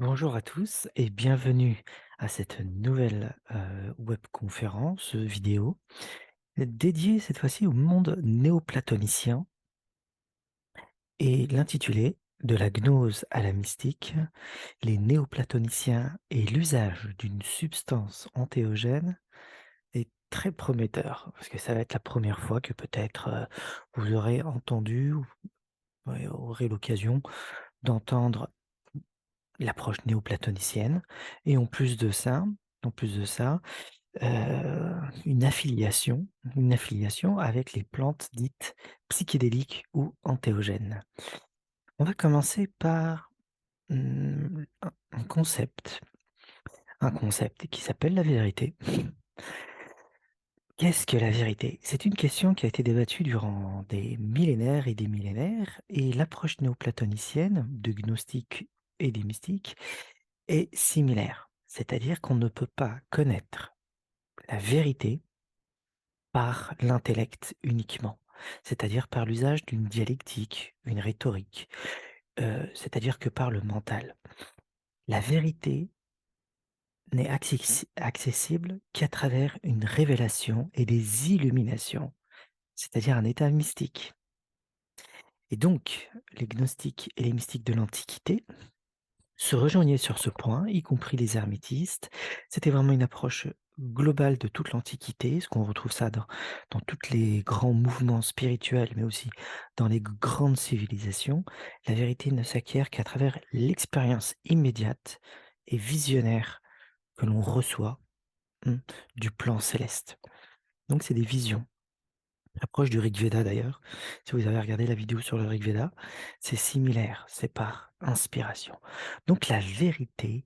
Bonjour à tous et bienvenue à cette nouvelle webconférence vidéo dédiée cette fois-ci au monde néoplatonicien et l'intitulé De la gnose à la mystique, les néoplatoniciens et l'usage d'une substance antéogène est très prometteur parce que ça va être la première fois que peut-être vous aurez entendu ou ouais, aurez l'occasion d'entendre l'approche néoplatonicienne et en plus de ça, une affiliation avec les plantes dites psychédéliques ou antéogènes. On va commencer par, un concept qui s'appelle la vérité. Qu'est-ce que la vérité? C'est une question qui a été débattue durant des millénaires et l'approche néoplatonicienne de gnostique et des mystiques est similaire. C'est-à-dire qu'on ne peut pas connaître la vérité par l'intellect uniquement, c'est-à-dire par l'usage d'une dialectique, une rhétorique, c'est-à-dire que par le mental. La vérité n'est accessible qu'à travers une révélation et des illuminations, c'est-à-dire un état mystique. Et donc, les gnostiques et les mystiques de l'Antiquité se rejoignaient sur ce point, y compris les hermétistes. C'était vraiment une approche globale de toute l'Antiquité, ce qu'on retrouve ça dans tous les grands mouvements spirituels, mais aussi dans les grandes civilisations. La vérité ne s'acquiert qu'à travers l'expérience immédiate et visionnaire que l'on reçoit du plan céleste. Donc c'est des visions. L'approche du Rig Veda d'ailleurs, si vous avez regardé la vidéo sur le Rig Veda, c'est similaire, c'est par inspiration. Donc la vérité,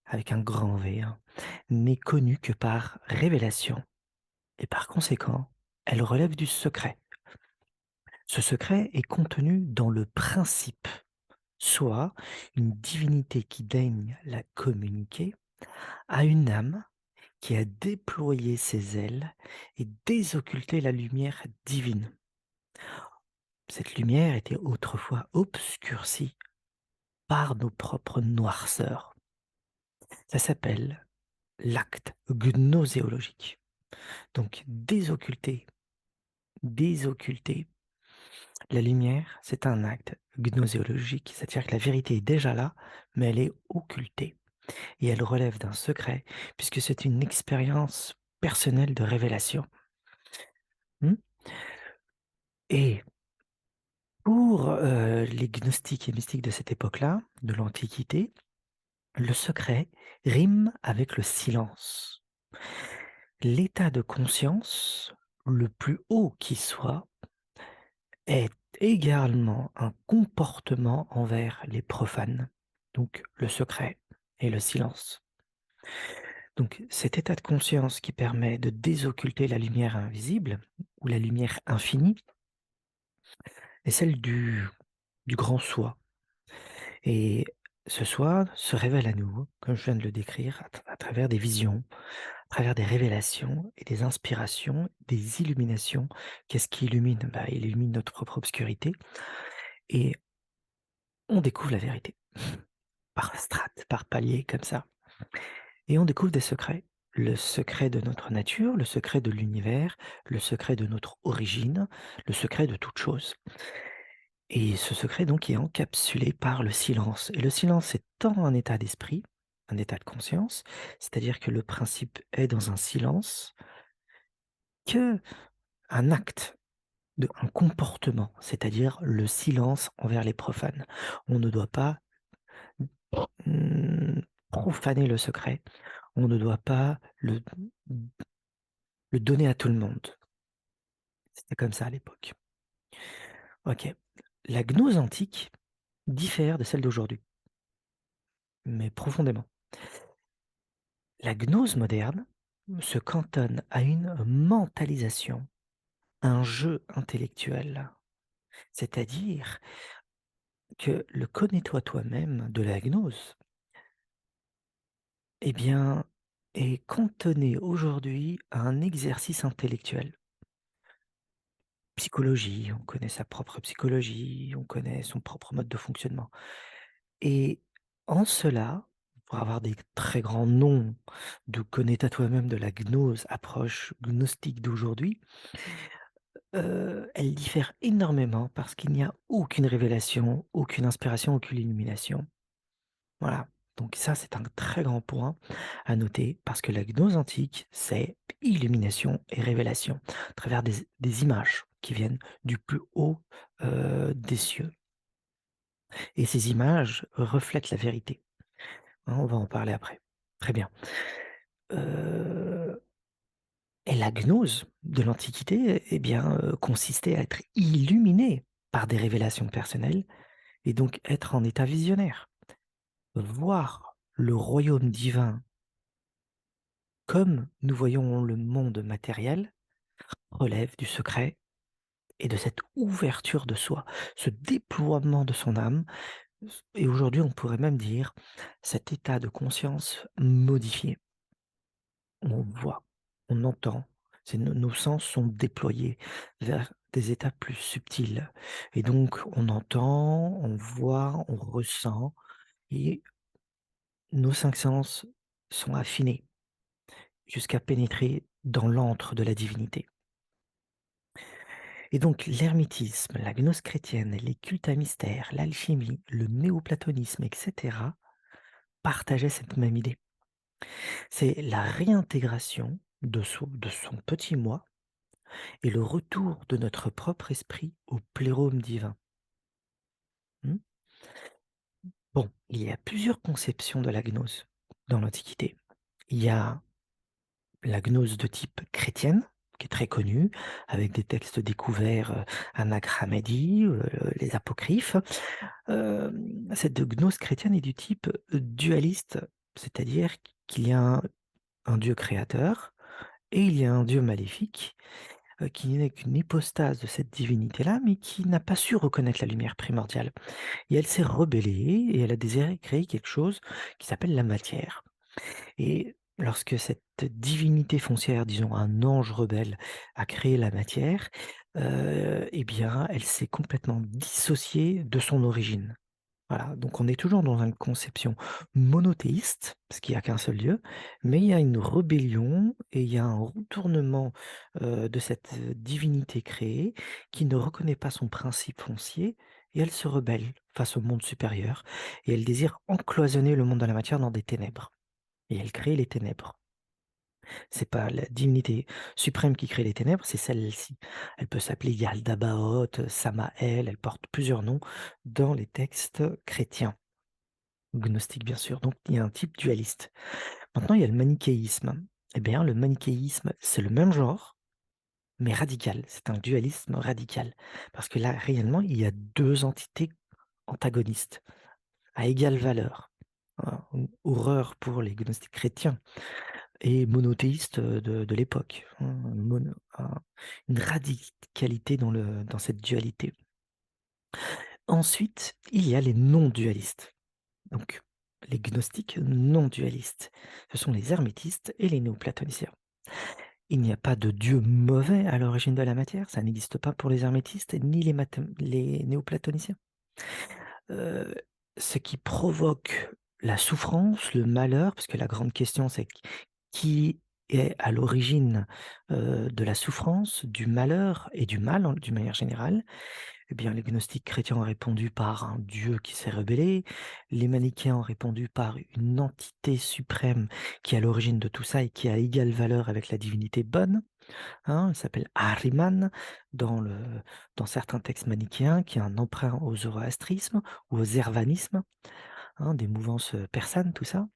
avec un grand V, hein, n'est connue que par révélation, et par conséquent, elle relève du secret. Ce secret est contenu dans le principe, soit une divinité qui daigne la communiquer à une âme qui a déployé ses ailes et désocculté la lumière divine. Cette lumière était autrefois obscurcie par nos propres noirceurs. Ça s'appelle l'acte gnoséologique. Donc désocculter la lumière, c'est un acte gnoséologique, c'est-à-dire que la vérité est déjà là, mais elle est occultée. Et elle relève d'un secret, puisque c'est une expérience personnelle de révélation. Hmm. Et pour les gnostiques et mystiques de cette époque-là, de l'Antiquité, le secret rime avec le silence. L'état de conscience, le plus haut qui soit, est également un comportement envers les profanes, donc le secret et le silence. Donc cet état de conscience qui permet de désocculter la lumière invisible ou la lumière infinie est celle du grand soi. Et ce soi se révèle à nous, comme je viens de le décrire, à travers des visions, à travers des révélations et des inspirations, des illuminations. Qu'est-ce qui illumine? Bah, il illumine notre propre obscurité et on découvre la vérité par strates, par paliers comme ça. Et on découvre des secrets. Le secret de notre nature, le secret de l'univers, le secret de notre origine, le secret de toute chose. Et ce secret donc est encapsulé par le silence. Et le silence est tant un état d'esprit, un état de conscience, c'est-à-dire que le principe est dans un silence, que un acte, un comportement, c'est-à-dire le silence envers les profanes. On ne doit pas profaner le secret, on ne doit pas le donner à tout le monde. C'était comme ça à l'époque. Ok. La gnose antique diffère de celle d'aujourd'hui, mais profondément. La gnose moderne se cantonne à une mentalisation, un jeu intellectuel. C'est-à-dire que le connais-toi toi-même de la gnose, eh bien, est cantonné aujourd'hui à un exercice intellectuel. Psychologie, on connaît sa propre psychologie, on connaît son propre mode de fonctionnement. Et en cela, pour avoir des très grands noms, de connaître à toi-même de la gnose, approche gnostique d'aujourd'hui, elle diffère énormément parce qu'il n'y a aucune révélation, aucune inspiration, aucune illumination. Voilà, donc ça, c'est un très grand point à noter parce que la gnose antique, c'est illumination et révélation à travers des images qui viennent du plus haut, des cieux et ces images reflètent la vérité, hein, on va en parler après. Très bien. Heu et la gnose de l'Antiquité, eh bien, consistait à être illuminé par des révélations personnelles et donc être en état visionnaire. Voir le royaume divin comme nous voyons le monde matériel relève du secret et de cette ouverture de soi, ce déploiement de son âme et aujourd'hui on pourrait même dire cet état de conscience modifié. On voit, on entend, nos sens sont déployés vers des états plus subtils et donc on entend, on voit, on ressent et nos 5 sens sont affinés jusqu'à pénétrer dans l'antre de la divinité. Et donc l'hermétisme, la gnose chrétienne, les cultes à mystère, l'alchimie, le néoplatonisme, etc. partageaient cette même idée. C'est la réintégration de son petit moi et le retour de notre propre esprit au plérôme divin. Hmm. Bon, il y a plusieurs conceptions de la gnose dans l'Antiquité. Il y a la gnose de type chrétienne, qui est très connue, avec des textes découverts à Nag Hammadi, les apocryphes. Cette gnose chrétienne est du type dualiste, c'est-à-dire qu'il y a un Dieu créateur et il y a un Dieu maléfique qui n'est qu'une hypostase de cette divinité-là, mais qui n'a pas su reconnaître la lumière primordiale. Et elle s'est rebellée et elle a désiré créer quelque chose qui s'appelle la matière. Et lorsque cette divinité foncière, disons un ange rebelle, a créé la matière, eh bien, elle s'est complètement dissociée de son origine. Voilà, donc on est toujours dans une conception monothéiste, parce qu'il n'y a qu'un seul Dieu, mais il y a une rébellion et il y a un retournement de cette divinité créée qui ne reconnaît pas son principe foncier et elle se rebelle face au monde supérieur et elle désire encloisonner le monde de la matière dans des ténèbres. Et elle crée les ténèbres. C'est pas la divinité suprême qui crée les ténèbres, c'est celle-ci. Elle peut s'appeler Yaldabaoth, Samaël, elle porte plusieurs noms dans les textes chrétiens, gnostiques bien sûr. Donc il y a un type dualiste. Maintenant, il y a le manichéisme. Eh bien, le manichéisme, c'est le même genre, mais radical. C'est un dualisme radical. Parce que là, réellement, il y a deux entités antagonistes, à égale valeur. Hein, horreur pour les gnostiques chrétiens et monothéiste de l'époque, hein, une radicalité dans cette dualité. Ensuite, il y a les non-dualistes, donc les gnostiques non-dualistes. Ce sont les hermétistes et les néoplatoniciens. Il n'y a pas de Dieu mauvais à l'origine de la matière, ça n'existe pas pour les hermétistes ni les néoplatoniciens. Heu, Ce qui provoque la souffrance, le malheur, parce que la grande question c'est qui est à l'origine, de la souffrance, du malheur et du mal d'une manière générale? Eh bien, les gnostiques chrétiens ont répondu par un Dieu qui s'est rebellé, les manichéens ont répondu par une entité suprême qui est à l'origine de tout ça et qui a égale valeur avec la divinité bonne, hein. Elle s'appelle Ahriman dans certains textes manichéens, qui est un emprunt au zoroastrisme ou au zervanisme, hein, des mouvances, persanes, tout ça.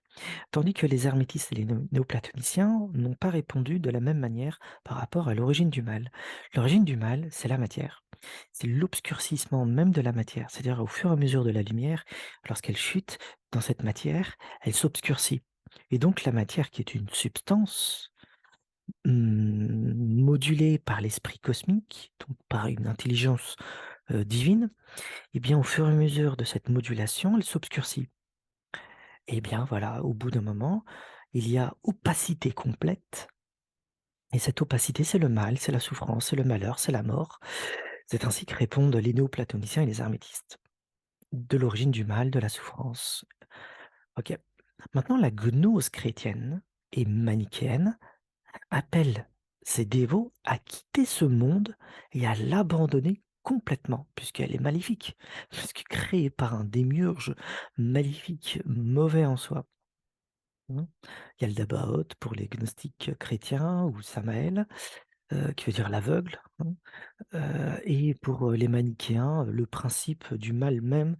Tandis que les hermétistes et les néoplatoniciens n'ont pas répondu de la même manière par rapport à l'origine du mal. L'origine du mal, c'est la matière. C'est l'obscurcissement même de la matière, c'est-à-dire au fur et à mesure de la lumière, lorsqu'elle chute dans cette matière, elle s'obscurcit. Et donc la matière qui est une substance modulée par l'esprit cosmique, donc par une intelligence divine, et bien au fur et à mesure de cette modulation, elle s'obscurcit. Et bien voilà, au bout d'un moment, il y a opacité complète. Et cette opacité, c'est le mal, c'est la souffrance, c'est le malheur, c'est la mort. C'est ainsi que répondent les néoplatoniciens et les hermétistes. De l'origine du mal, de la souffrance. Ok. Maintenant, la gnose chrétienne et manichéenne appelle ses dévots à quitter ce monde et à l'abandonner complètement, puisqu'elle est maléfique, puisque créée par un démiurge maléfique, mauvais en soi. Hein. Il y a le Dabaoth pour les gnostiques chrétiens ou Samaël, qui veut dire l'aveugle. Hein. Et pour les manichéens, le principe du mal même,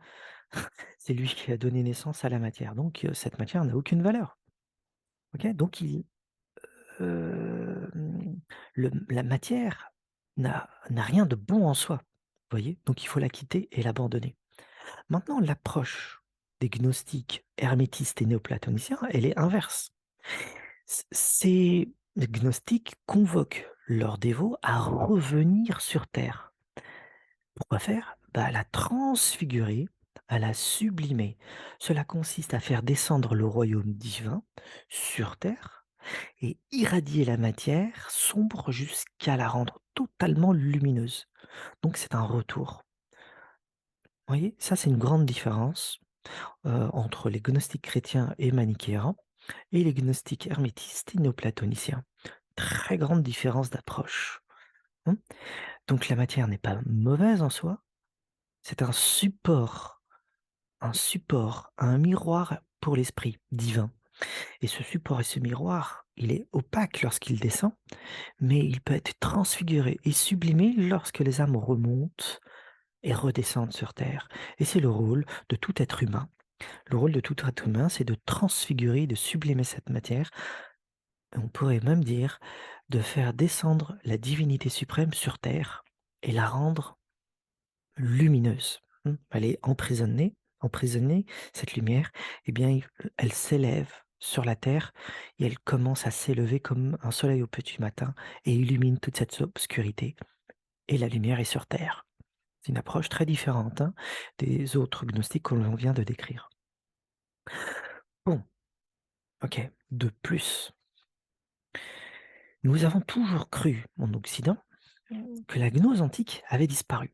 c'est lui qui a donné naissance à la matière. Donc cette matière n'a aucune valeur. Ok, donc Hem, la matière n'a rien de bon en soi, vous voyez? Donc il faut la quitter et l'abandonner. Maintenant l'approche des gnostiques, hermétistes et néoplatoniciens, elle est inverse. Ces gnostiques convoquent leurs dévots à revenir sur terre. Pourquoi faire? Bah, à la transfigurer, à la sublimer. Cela consiste à faire descendre le royaume divin sur terre et irradier la matière sombre jusqu'à la rendre totalement lumineuse. Donc c'est un retour. Vous voyez, ça c'est une grande différence entre les gnostiques chrétiens et manichéens et les gnostiques hermétistes et néoplatoniciens. Très grande différence d'approche. Hein. Donc la matière n'est pas mauvaise en soi, c'est un support, un miroir pour l'esprit divin. Et ce support et ce miroir, il est opaque lorsqu'il descend, mais il peut être transfiguré et sublimé lorsque les âmes remontent et redescendent sur terre. Et c'est le rôle de tout être humain. Le rôle de tout être humain, c'est de transfigurer, de sublimer cette matière. On pourrait même dire de faire descendre la divinité suprême sur terre et la rendre lumineuse. Elle est emprisonnée, cette lumière, eh bien, elle s'élève sur la terre et elle commence à s'élever comme un soleil au petit matin et illumine toute cette obscurité. Et la lumière est sur terre. C'est une approche très différente, hein, des autres gnostiques que l'on vient de décrire. Bon, ok. De plus, nous avons toujours cru en Occident que la gnose antique avait disparu.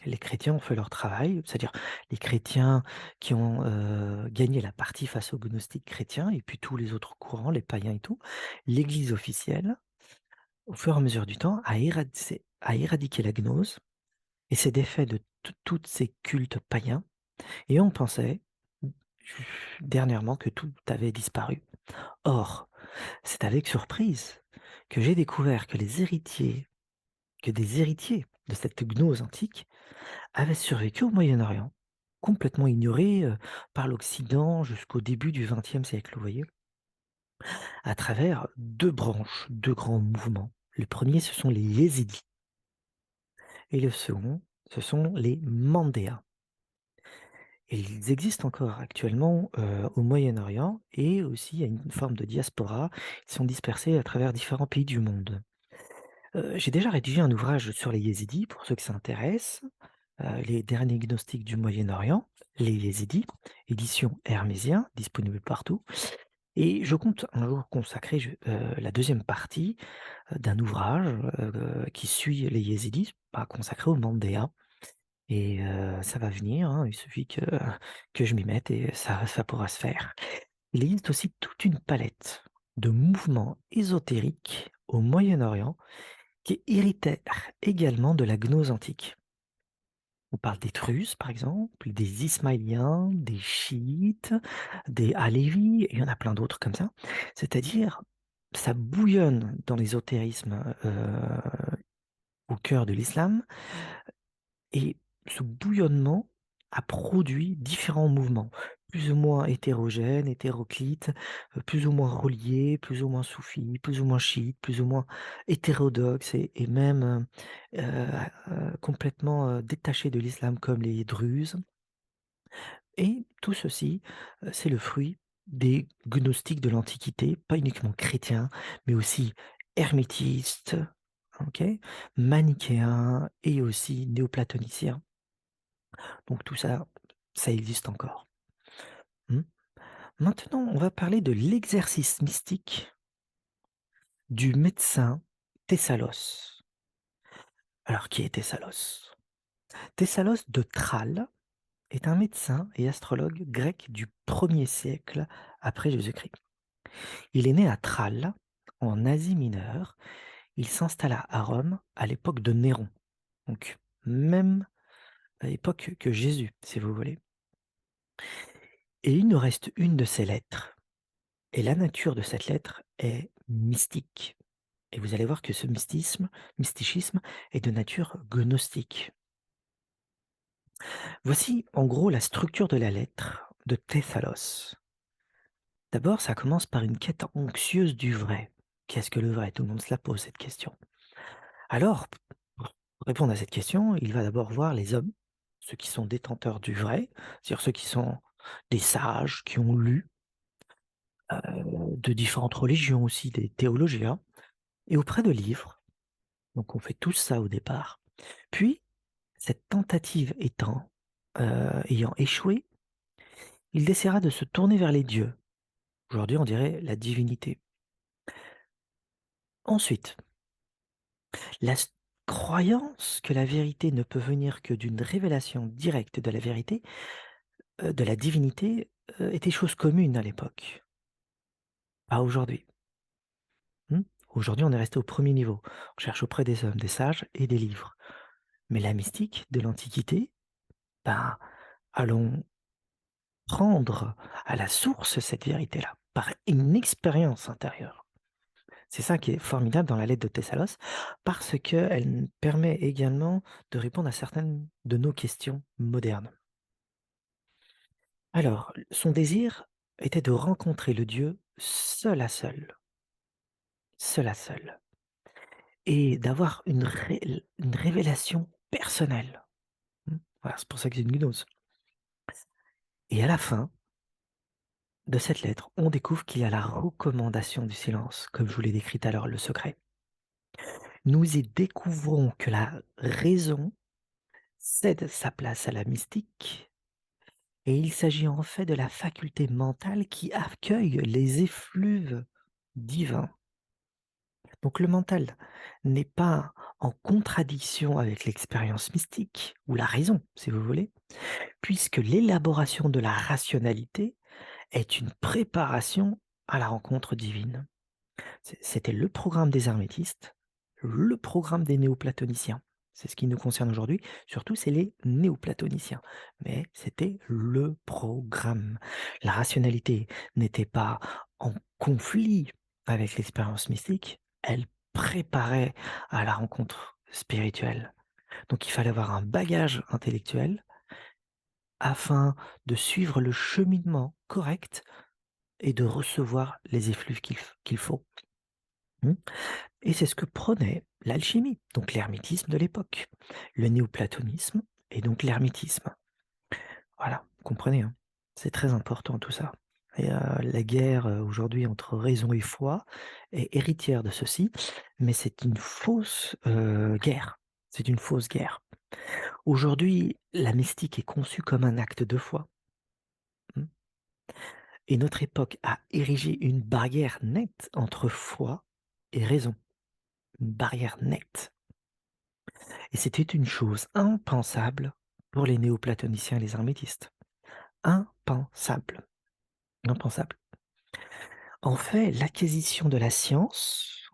Les chrétiens ont fait leur travail, c'est-à-dire les chrétiens qui ont gagné la partie face aux gnostiques chrétiens et puis tous les autres courants, les païens et tout. L'Église officielle, au fur et à mesure du temps, a éradiqué la gnose et s'est défait de tous ces cultes païens. Et on pensait dernièrement que tout avait disparu. Or, c'est avec surprise que j'ai découvert que des héritiers de cette gnose antique avait survécu au Moyen-Orient, complètement ignoré, par l'Occident jusqu'au début du XXe siècle, vous voyez? À travers 2 branches, 2 grands mouvements. Le premier, ce sont les Yézidis et le second, ce sont les Mandéas et ils existent encore actuellement, au Moyen-Orient et aussi il y a une forme de diaspora. Ils sont dispersés à travers différents pays du monde. J'ai déjà rédigé un ouvrage sur les Yézidis pour ceux que ça intéresse. Les derniers gnostiques du Moyen-Orient, les Yézidis, édition Hermésien, disponible partout. Et je compte un jour consacrer la deuxième partie d'un ouvrage qui suit les Yézidis, pas consacré aux Mandéas. Et ça va venir, hein, il suffit que je m'y mette et ça pourra se faire. Il existe aussi toute une palette de mouvements ésotériques au Moyen-Orient qui héritaient également de la gnose antique. On parle des Druzes, par exemple, des Ismaéliens, des Chiites, des Alévis, et il y en a plein d'autres comme ça. C'est-à-dire, ça bouillonne dans l'ésotérisme au cœur de l'islam, et ce bouillonnement a produit différents mouvements, plus ou moins hétérogènes, hétéroclites, plus ou moins reliés, plus ou moins soufis, plus ou moins chiites, plus ou moins hétérodoxes et même complètement détachés de l'islam comme les Druzes. Et tout ceci, c'est le fruit des gnostiques de l'Antiquité, pas uniquement chrétiens, mais aussi hermétistes, ok, manichéens et aussi néoplatoniciens. Donc tout ça, ça existe encore. Hmm. Maintenant, on va parler de l'exercice mystique du médecin Thessalos. Alors, qui est Thessalos? Thessalos de Tralles est un médecin et astrologue grec du 1er siècle après Jésus-Christ. Il est né à Tralles, en Asie mineure. Il s'installa à Rome à l'époque de Néron, donc même à l'époque que Jésus, si vous voulez. Et il nous reste une de ses lettres. Et la nature de cette lettre est mystique. Et vous allez voir que ce mysticisme est de nature gnostique. Voici en gros la structure de la lettre de Thésalos. D'abord, ça commence par une quête anxieuse du vrai. Qu'est-ce que le vrai? Tout le monde se la pose cette question. Alors, pour répondre à cette question, il va d'abord voir les hommes, ceux qui sont détenteurs du vrai, c'est-à-dire ceux qui sont des sages, qui ont lu de différentes religions aussi, des théologiens, et auprès de livres. Donc on fait tout ça au départ. Puis, cette tentative ayant échoué, il essaiera de se tourner vers les dieux. Aujourd'hui, on dirait la divinité. Ensuite, la croyance que la vérité ne peut venir que d'une révélation directe de la vérité, de la divinité, était chose commune à l'époque. Pas aujourd'hui. Hmm. Aujourd'hui, on est resté au premier niveau. On cherche auprès des hommes, des sages et des livres. Mais la mystique de l'Antiquité, ben, allons prendre à la source cette vérité-là, par une expérience intérieure. C'est ça qui est formidable dans la lettre de Thessalos, parce qu'elle permet également de répondre à certaines de nos questions modernes. Alors, son désir était de rencontrer le Dieu seul à seul, et d'avoir une révélation personnelle. Voilà, c'est pour ça que c'est une gnose. Et à la fin de cette lettre, on découvre qu'il y a la recommandation du silence, comme je vous l'ai décrit alors, le secret. Nous y découvrons que la raison cède sa place à la mystique, et il s'agit en fait de la faculté mentale qui accueille les effluves divins. Donc le mental n'est pas en contradiction avec l'expérience mystique, ou la raison, si vous voulez, puisque l'élaboration de la rationalité est une préparation à la rencontre divine. C'était le programme des hermétistes, le programme des néoplatoniciens. C'est ce qui nous concerne aujourd'hui, surtout c'est les néoplatoniciens. Mais c'était le programme. La rationalité n'était pas en conflit avec l'expérience mystique, elle préparait à la rencontre spirituelle. Donc il fallait avoir un bagage intellectuel afin de suivre le cheminement correct et de recevoir les effluves qu'il faut. Mmh. Et c'est ce que prônait l'alchimie, donc l'hermétisme de l'époque, le néoplatonisme et donc l'hermétisme. Voilà, vous comprenez, hein? C'est très important tout ça. Et la guerre aujourd'hui entre raison et foi est héritière de ceci, mais c'est une fausse guerre. C'est une fausse guerre. Aujourd'hui, la mystique est conçue comme un acte de foi. Mmh. Et notre époque a érigé une barrière nette entre foi et raison. Une barrière nette. Et c'était une chose impensable pour les néoplatoniciens et les hermétistes. Impensable. Impensable. En fait, l'acquisition de la science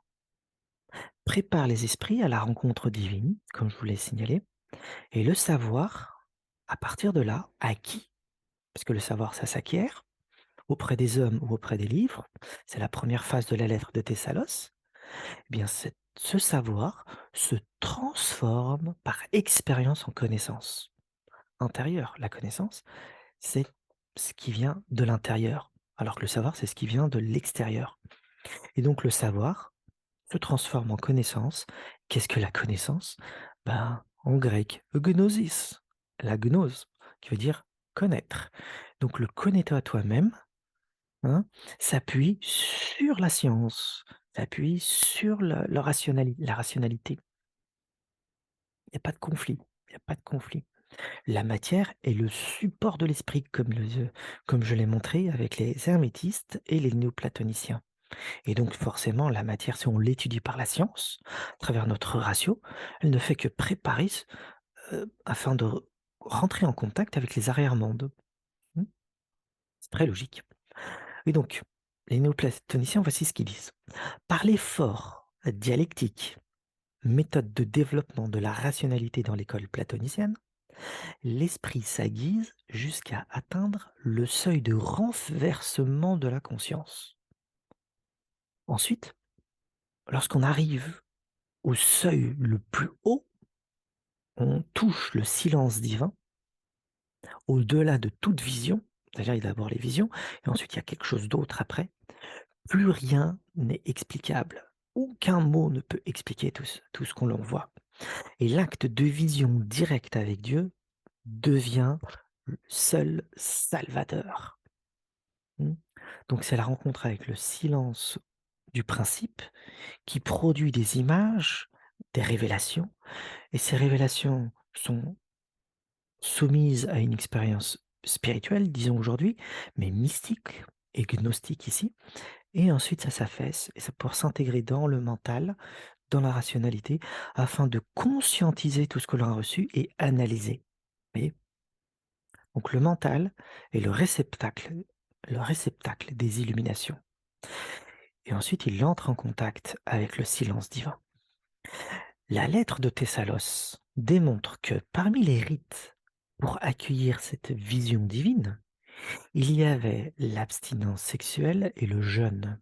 prépare les esprits à la rencontre divine, comme je vous l'ai signalé, et le savoir, à partir de là, acquis, parce que le savoir, ça s'acquiert, auprès des hommes ou auprès des livres, c'est la première phase de la lettre de Thessalos, eh bien ce savoir se transforme par expérience en connaissance intérieure. La connaissance, c'est ce qui vient de l'intérieur, alors que le savoir, c'est ce qui vient de l'extérieur. Et donc le savoir se transforme en connaissance. Qu'est-ce que la connaissance? Ben, en grec, gnosis, la gnose, qui veut dire connaître. Donc le connais-toi toi-même, hein, s'appuie sur la science, s'appuie sur la rationalité. Il n'y a pas de conflit. Il n'y a pas de conflit. La matière est le support de l'esprit, comme je l'ai montré avec les hermétistes et les néoplatoniciens. Et donc forcément, la matière, si on l'étudie par la science, à travers notre ratio, elle ne fait que préparer afin de rentrer en contact avec les arrière-mondes. Mmh, c'est très logique. Et donc, les néoplatoniciens, voici ce qu'ils disent. Par l'effort dialectique, méthode de développement de la rationalité dans l'école platonicienne, l'esprit s'aiguise jusqu'à atteindre le seuil de renversement de la conscience. Ensuite, lorsqu'on arrive au seuil le plus haut, on touche le silence divin, au-delà de toute vision. C'est-à-dire, il y a d'abord les visions, et ensuite il y a quelque chose d'autre après. Plus rien n'est explicable. Aucun mot ne peut expliquer tout ce qu'on l'on voit. Et l'acte de vision directe avec Dieu devient le seul salvateur. Hmm. Donc c'est la rencontre avec le silence du principe qui produit des images, des révélations, et ces révélations sont soumises à une expérience spirituelle, disons aujourd'hui, mais mystique et gnostique ici, et ensuite ça s'affaisse et ça pour s'intégrer dans le mental, dans la rationalité, afin de conscientiser tout ce que l'on a reçu et analyser. Vous voyez. Donc le mental est le réceptacle des illuminations. Et ensuite, il entre en contact avec le silence divin. La lettre de Thessalos démontre que parmi les rites pour accueillir cette vision divine, il y avait l'abstinence sexuelle et le jeûne.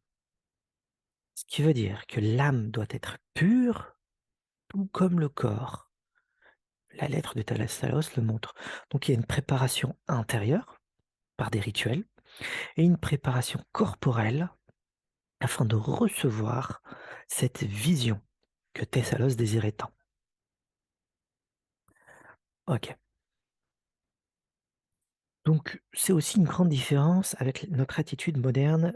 Ce qui veut dire que l'âme doit être pure, tout comme le corps. La lettre de Thessalos le montre. Donc il y a une préparation intérieure par des rituels et une préparation corporelle afin de recevoir cette vision que Thessalos désirait tant. Ok. Donc, c'est aussi une grande différence avec notre attitude moderne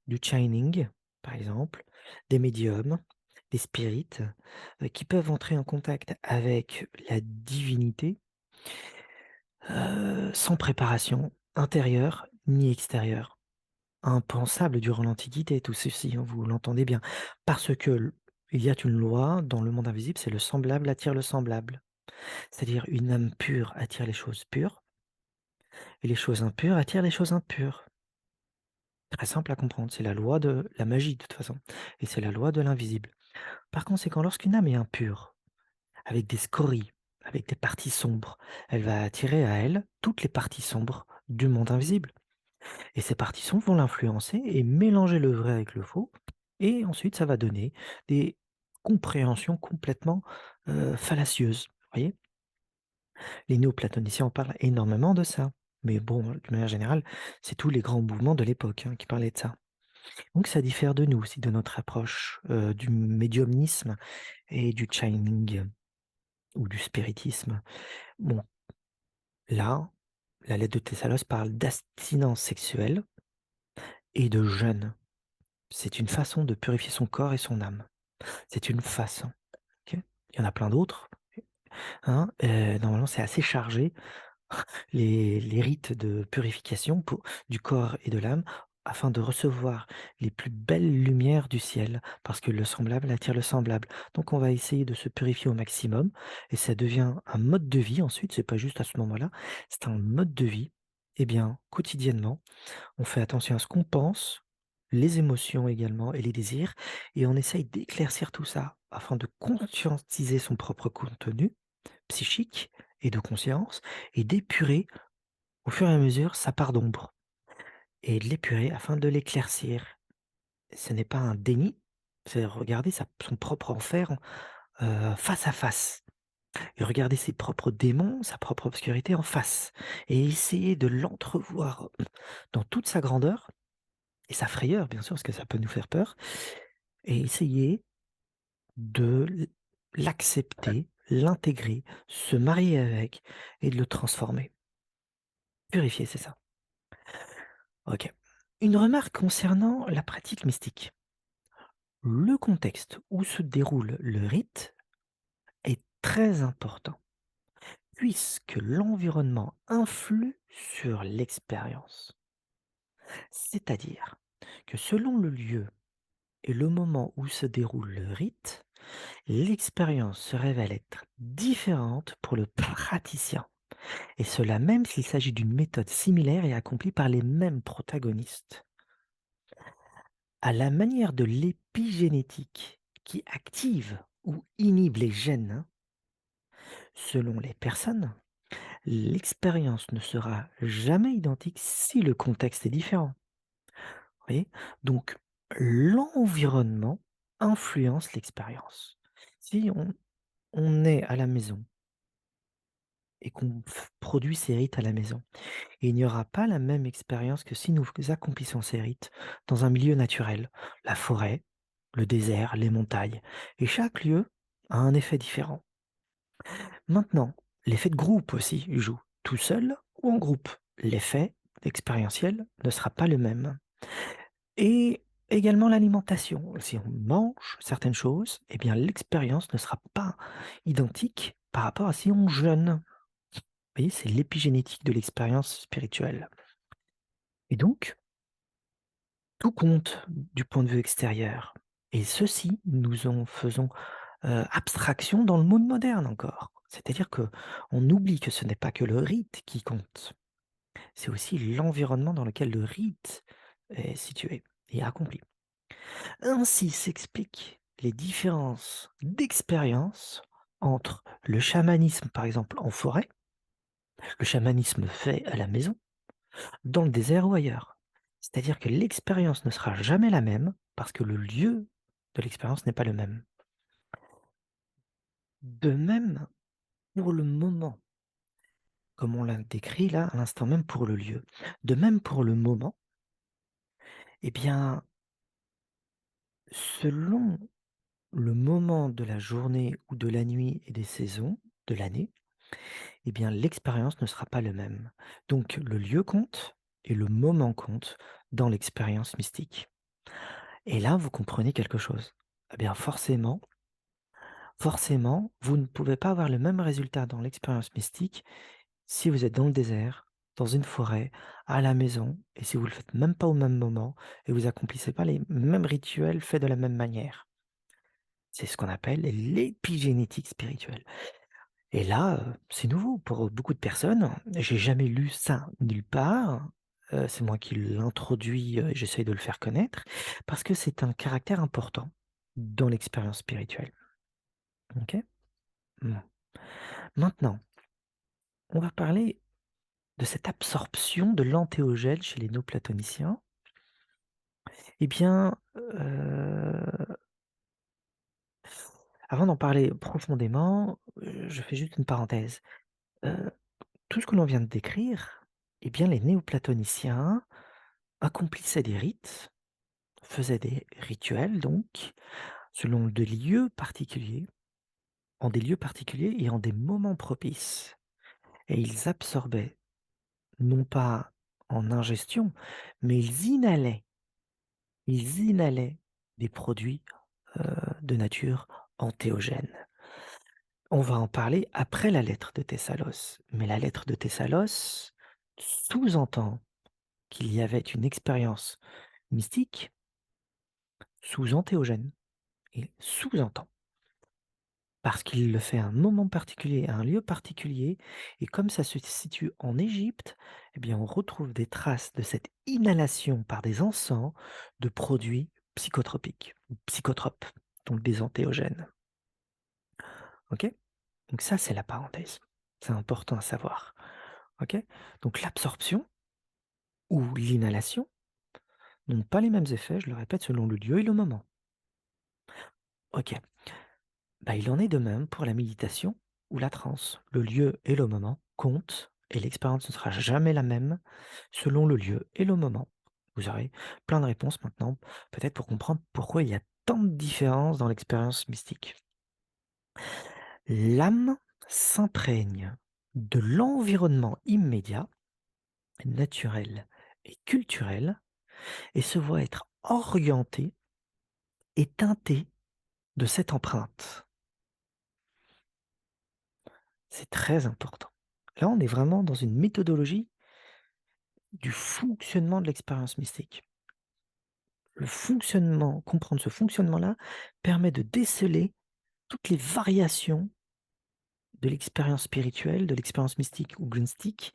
du Shining, par exemple, des médiums, des spirites, qui peuvent entrer en contact avec la divinité sans préparation intérieure ni extérieure. Impensable durant l'Antiquité, tout ceci, hein, vous l'entendez bien. Parce que il y a une loi dans le monde invisible, c'est le semblable attire le semblable. C'est-à-dire une âme pure attire les choses pures, et les choses impures attirent les choses impures. Très simple à comprendre, c'est la loi de la magie de toute façon, et c'est la loi de l'invisible. Par conséquent, lorsqu'une âme est impure, avec des scories, avec des parties sombres, elle va attirer à elle toutes les parties sombres du monde invisible. Et ces parties sombres vont l'influencer et mélanger le vrai avec le faux, et ensuite ça va donner des compréhensions complètement fallacieuses. Vous voyez. Les néoplatoniciens en parlent énormément de ça. Mais bon, d'une manière générale, c'est tous les grands mouvements de l'époque qui parlaient de ça. Donc ça diffère de nous aussi, de notre approche du médiumnisme et du channeling ou du spiritisme. Bon, là, la lettre de Thessalos parle d'abstinence sexuelle et de jeûne. C'est une façon de purifier son corps et son âme. C'est une façon. Ok. Il y en a plein d'autres. Hein, normalement, c'est assez chargé. Les rites de purification du corps et de l'âme afin de recevoir les plus belles lumières du ciel, parce que le semblable attire le semblable. Donc on va essayer de se purifier au maximum, et ça devient un mode de vie ensuite, c'est pas juste à ce moment-là, c'est un mode de vie. Eh bien, quotidiennement, on fait attention à ce qu'on pense, les émotions également et les désirs, et on essaye d'éclaircir tout ça afin de conscientiser son propre contenu psychique et de conscience, et d'épurer au fur et à mesure sa part d'ombre, et de l'épurer afin de l'éclaircir. Ce n'est pas un déni, c'est regarder son propre enfer face à face, et regarder ses propres démons, sa propre obscurité en face, et essayer de l'entrevoir dans toute sa grandeur, et sa frayeur bien sûr, parce que ça peut nous faire peur, et essayer de l'accepter, l'intégrer, se marier avec, et de le transformer. Purifier, c'est ça. Ok. Une remarque concernant la pratique mystique. Le contexte où se déroule le rite est très important, puisque l'environnement influe sur l'expérience. C'est-à-dire que selon le lieu et le moment où se déroule le rite, l'expérience se révèle être différente pour le praticien. et cela même s'il s'agit d'une méthode similaire et accomplie par les mêmes protagonistes. À la manière de l'épigénétique qui active ou inhibe les gènes, selon les personnes, l'expérience ne sera jamais identique si le contexte est différent. Vous voyez? Donc, l'environnement influence l'expérience. Si on est à la maison et qu'on produit ces rites à la maison, et il n'y aura pas la même expérience que si nous accomplissons ces rites dans un milieu naturel, la forêt, le désert, les montagnes. Et chaque lieu a un effet différent. Maintenant, l'effet de groupe aussi joue, tout seul ou en groupe. L'effet expérientiel ne sera pas le même. Et également l'alimentation. Si on mange certaines choses, eh bien l'expérience ne sera pas identique par rapport à si on jeûne. Vous voyez, c'est l'épigénétique de l'expérience spirituelle. Et donc, tout compte du point de vue extérieur. Et ceci, nous en faisons abstraction dans le monde moderne encore. C'est-à-dire que on oublie que ce n'est pas que le rite qui compte, c'est aussi l'environnement dans lequel le rite est situé et accompli. Ainsi s'expliquent les différences d'expérience entre le chamanisme, par exemple, en forêt, le chamanisme fait à la maison, dans le désert ou ailleurs. C'est-à-dire que l'expérience ne sera jamais la même parce que le lieu de l'expérience n'est pas le même. De même, pour le moment, comme on l'a décrit là, à l'instant même pour le lieu. De même pour le moment, eh bien, selon le moment de la journée ou de la nuit et des saisons de l'année, eh bien, l'expérience ne sera pas le même. Donc, le lieu compte et le moment compte dans l'expérience mystique. Et là, vous comprenez quelque chose. Eh bien, forcément, vous ne pouvez pas avoir le même résultat dans l'expérience mystique si vous êtes dans le désert, dans une forêt, à la maison, et si vous le faites même pas au même moment, et vous accomplissez pas les mêmes rituels faits de la même manière. C'est ce qu'on appelle l'épigénétique spirituelle. Et là, c'est nouveau pour beaucoup de personnes. J'ai jamais lu ça nulle part. C'est moi qui l'introduis, et j'essaye de le faire connaître, parce que c'est un caractère important dans l'expérience spirituelle. OK? Mmh. Maintenant, on va parler de cette absorption de l'antéogène chez les néoplatoniciens. Eh bien, avant d'en parler profondément, je fais juste une parenthèse. Heu, Tout ce que l'on vient de décrire, eh bien, les néoplatoniciens accomplissaient des rites, faisaient des rituels donc, selon des lieux particuliers, en des lieux particuliers et en des moments propices. Et ils absorbaient, non pas en ingestion, mais ils inhalaient des produits, de nature antéogène. On va en parler après la lettre de Thessalos, mais la lettre de Thessalos sous-entend qu'il y avait une expérience mystique sous antéogène et sous-entend parce qu'il le fait à un moment particulier, à un lieu particulier et comme ça se situe en Égypte, eh bien, on retrouve des traces de cette inhalation par des encens de produits psychotropiques ou psychotropes, donc des antéogènes. OK? Donc ça, c'est la parenthèse. C'est important à savoir. OK? Donc l'absorption ou l'inhalation n'ont pas les mêmes effets, je le répète, selon le lieu et le moment. OK. Bah, il en est de même pour la méditation ou la transe. Le lieu et le moment comptent et l'expérience ne sera jamais la même selon le lieu et le moment. Vous aurez plein de réponses maintenant, peut-être pour comprendre pourquoi il y a tant de différences dans l'expérience mystique. L'âme s'imprègne de l'environnement immédiat, naturel et culturel et se voit être orientée et teintée de cette empreinte. C'est très important. Là, on est vraiment dans une méthodologie du fonctionnement de l'expérience mystique. Le fonctionnement, comprendre ce fonctionnement-là permet de déceler toutes les variations de l'expérience spirituelle, de l'expérience mystique ou gnostique,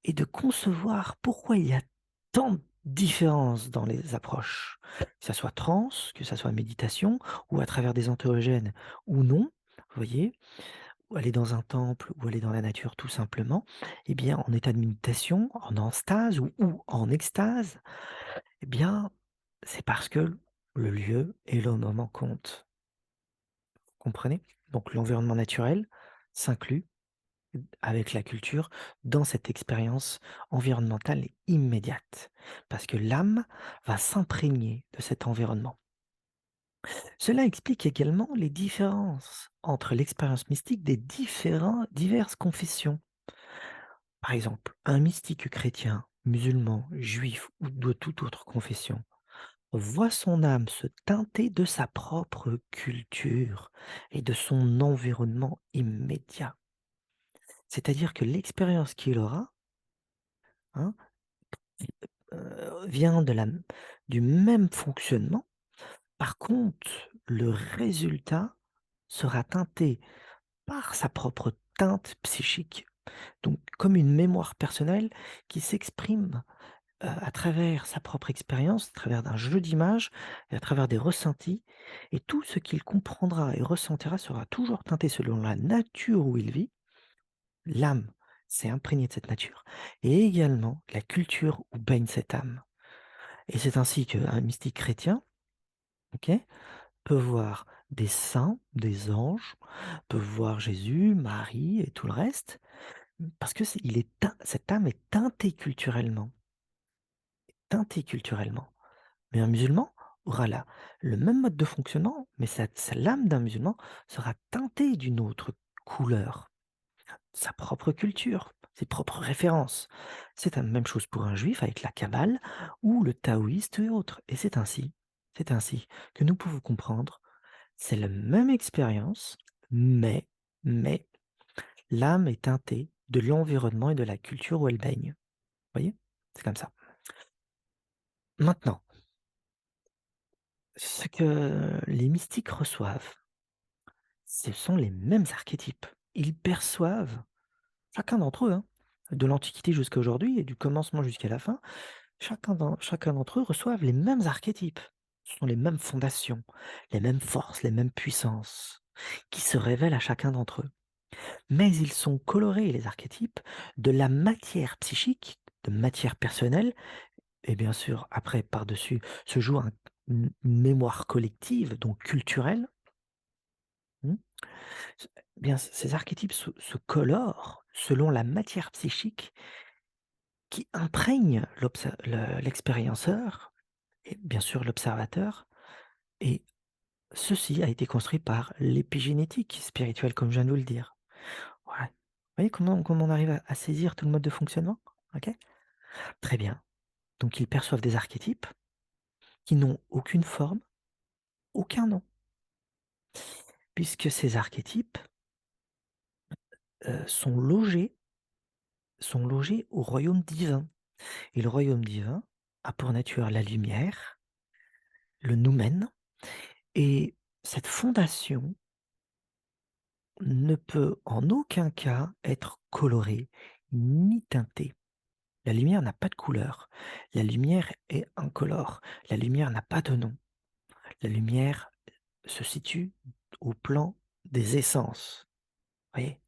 et de concevoir pourquoi il y a tant de différences dans les approches. Que ça soit transe, que ça soit méditation, ou à travers des entheogènes ou non, vous voyez? Ou aller dans un temple, ou aller dans la nature tout simplement, eh bien, en état de méditation, en stase ou en extase, eh bien, c'est parce que le lieu et le moment comptent. Comprenez? Donc l'environnement naturel s'inclut avec la culture dans cette expérience environnementale immédiate, parce que l'âme va s'imprégner de cet environnement. Cela explique également les différences entre l'expérience mystique des diverses confessions. Par exemple, un mystique chrétien, musulman, juif ou de toute autre confession voit son âme se teinter de sa propre culture et de son environnement immédiat. C'est-à-dire que l'expérience qu'il aura, hein, vient du même fonctionnement. Par contre, le résultat sera teinté par sa propre teinte psychique, donc comme une mémoire personnelle qui s'exprime à travers sa propre expérience, à travers d'un jeu d'images et à travers des ressentis, et tout ce qu'il comprendra et ressentira sera toujours teinté selon la nature où il vit. L'âme s'est imprégnée de cette nature et également la culture où baigne cette âme. Et c'est ainsi qu'un mystique chrétien, ok, peut voir des saints, des anges, peut voir Jésus, Marie et tout le reste, parce que cette âme est teintée culturellement. Mais un musulman aura le même mode de fonctionnement, mais l'âme d'un musulman sera teintée d'une autre couleur, sa propre culture, ses propres références. C'est la même chose pour un juif avec la Kabbale ou le taoïste et autres. Et c'est ainsi que nous pouvons comprendre, c'est la même expérience, mais l'âme est teintée de l'environnement et de la culture où elle baigne. Vous voyez? C'est comme ça. Maintenant, ce que les mystiques reçoivent, ce sont les mêmes archétypes. Ils perçoivent, chacun d'entre eux, hein, de l'Antiquité jusqu'à aujourd'hui et du commencement jusqu'à la fin, chacun d'entre eux reçoivent les mêmes archétypes. Ce sont les mêmes fondations, les mêmes forces, les mêmes puissances qui se révèlent à chacun d'entre eux. Mais ils sont colorés, les archétypes, de la matière psychique, de matière personnelle, et bien sûr, après, par-dessus, se joue une mémoire collective, donc culturelle. Hmm. Bien, ces archétypes se colorent selon la matière psychique qui imprègne l'expérienceur et bien sûr l'observateur. Et ceci a été construit par l'épigénétique spirituelle, comme je viens de vous le dire. Voilà. Vous voyez comment on arrive à saisir tout le mode de fonctionnement? Ok. Très bien. Donc ils perçoivent des archétypes qui n'ont aucune forme, aucun nom, puisque ces archétypes sont logés au royaume divin. Et le royaume divin a pour nature la lumière, le noumen, et cette fondation ne peut en aucun cas être colorée ni teintée. La lumière n'a pas de couleur. La lumière est incolore. La lumière n'a pas de nom. La lumière se situe au plan des essences. Voyez?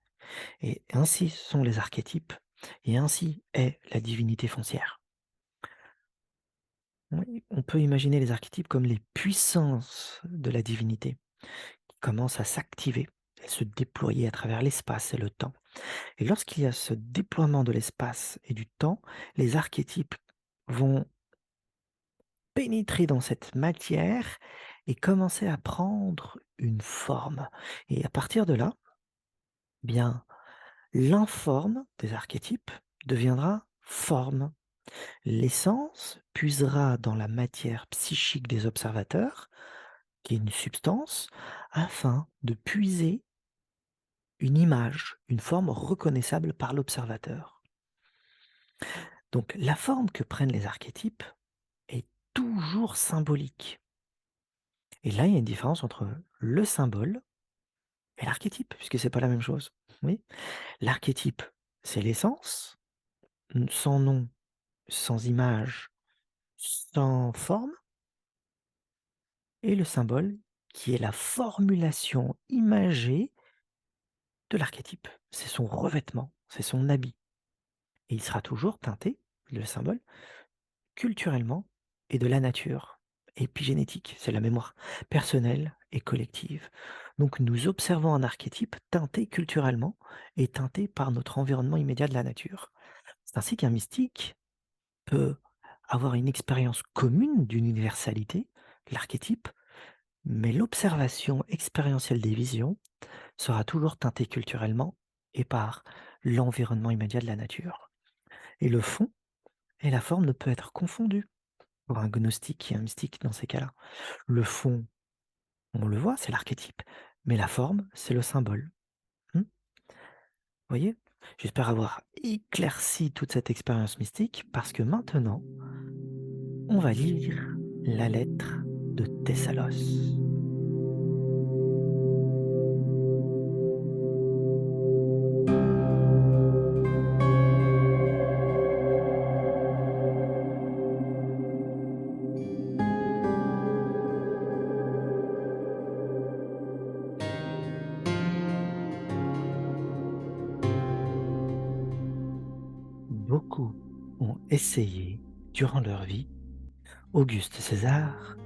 Et ainsi sont les archétypes, et ainsi est la divinité foncière. Oui, on peut imaginer les archétypes comme les puissances de la divinité, qui commencent à s'activer et se déployer à travers l'espace et le temps. Et lorsqu'il y a ce déploiement de l'espace et du temps, les archétypes vont pénétrer dans cette matière et commencer à prendre une forme. Et à partir de là, bien, l'informe des archétypes deviendra forme. L'essence puisera dans la matière psychique des observateurs, qui est une substance, afin de puiser une image, une forme reconnaissable par l'observateur. Donc la forme que prennent les archétypes est toujours symbolique. Et là, il y a une différence entre le symbole et l'archétype, puisque c'est pas la même chose. Oui, l'archétype, c'est l'essence, sans nom, sans image, sans forme, et le symbole, qui est la formulation imagée de l'archétype. C'est son revêtement, c'est son habit. Et il sera toujours teinté, le symbole, culturellement et de la nature. Épigénétique, c'est la mémoire personnelle et collective. Donc nous observons un archétype teinté culturellement et teinté par notre environnement immédiat de la nature. C'est ainsi qu'un mystique peut avoir une expérience commune d'une universalité, l'archétype, mais l'observation expérientielle des visions sera toujours teintée culturellement et par l'environnement immédiat de la nature. Et le fond et la forme ne peut être confondus pour un gnostique et un mystique dans ces cas-là. Le fond, on le voit, c'est l'archétype, mais la forme, c'est le symbole. Vous voyez? J'espère avoir éclairci toute cette expérience mystique parce que maintenant, on va lire la lettre de Thessalos. Beaucoup ont essayé, durant leur vie, Auguste César,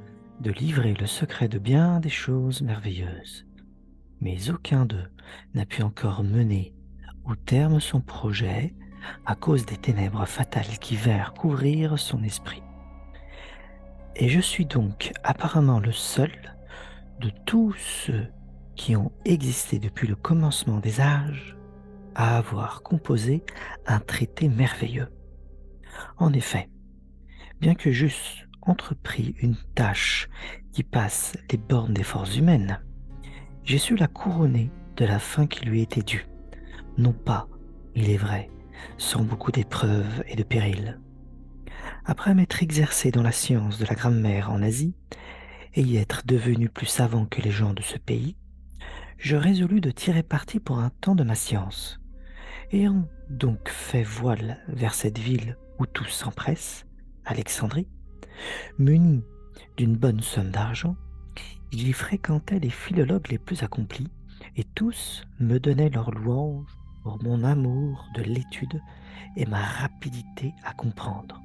de livrer le secret de bien des choses merveilleuses, mais aucun d'eux n'a pu encore mener au terme son projet à cause des ténèbres fatales qui vinrent couvrir son esprit. Et je suis donc apparemment le seul de tous ceux qui ont existé depuis le commencement des âges à avoir composé un traité merveilleux. En effet, bien que j'eusse entrepris une tâche qui passe les bornes des forces humaines, j'ai su la couronner de la fin qui lui était due, non pas, il est vrai, sans beaucoup d'épreuves et de périls. Après m'être exercé dans la science de la grammaire en Asie, et y être devenu plus savant que les gens de ce pays, je résolus de tirer parti pour un temps de ma science. Ayant donc fait voile vers cette ville où tous s'empressent, Alexandrie, muni d'une bonne somme d'argent, j'y fréquentais les philologues les plus accomplis, et tous me donnaient leurs louanges pour mon amour de l'étude et ma rapidité à comprendre.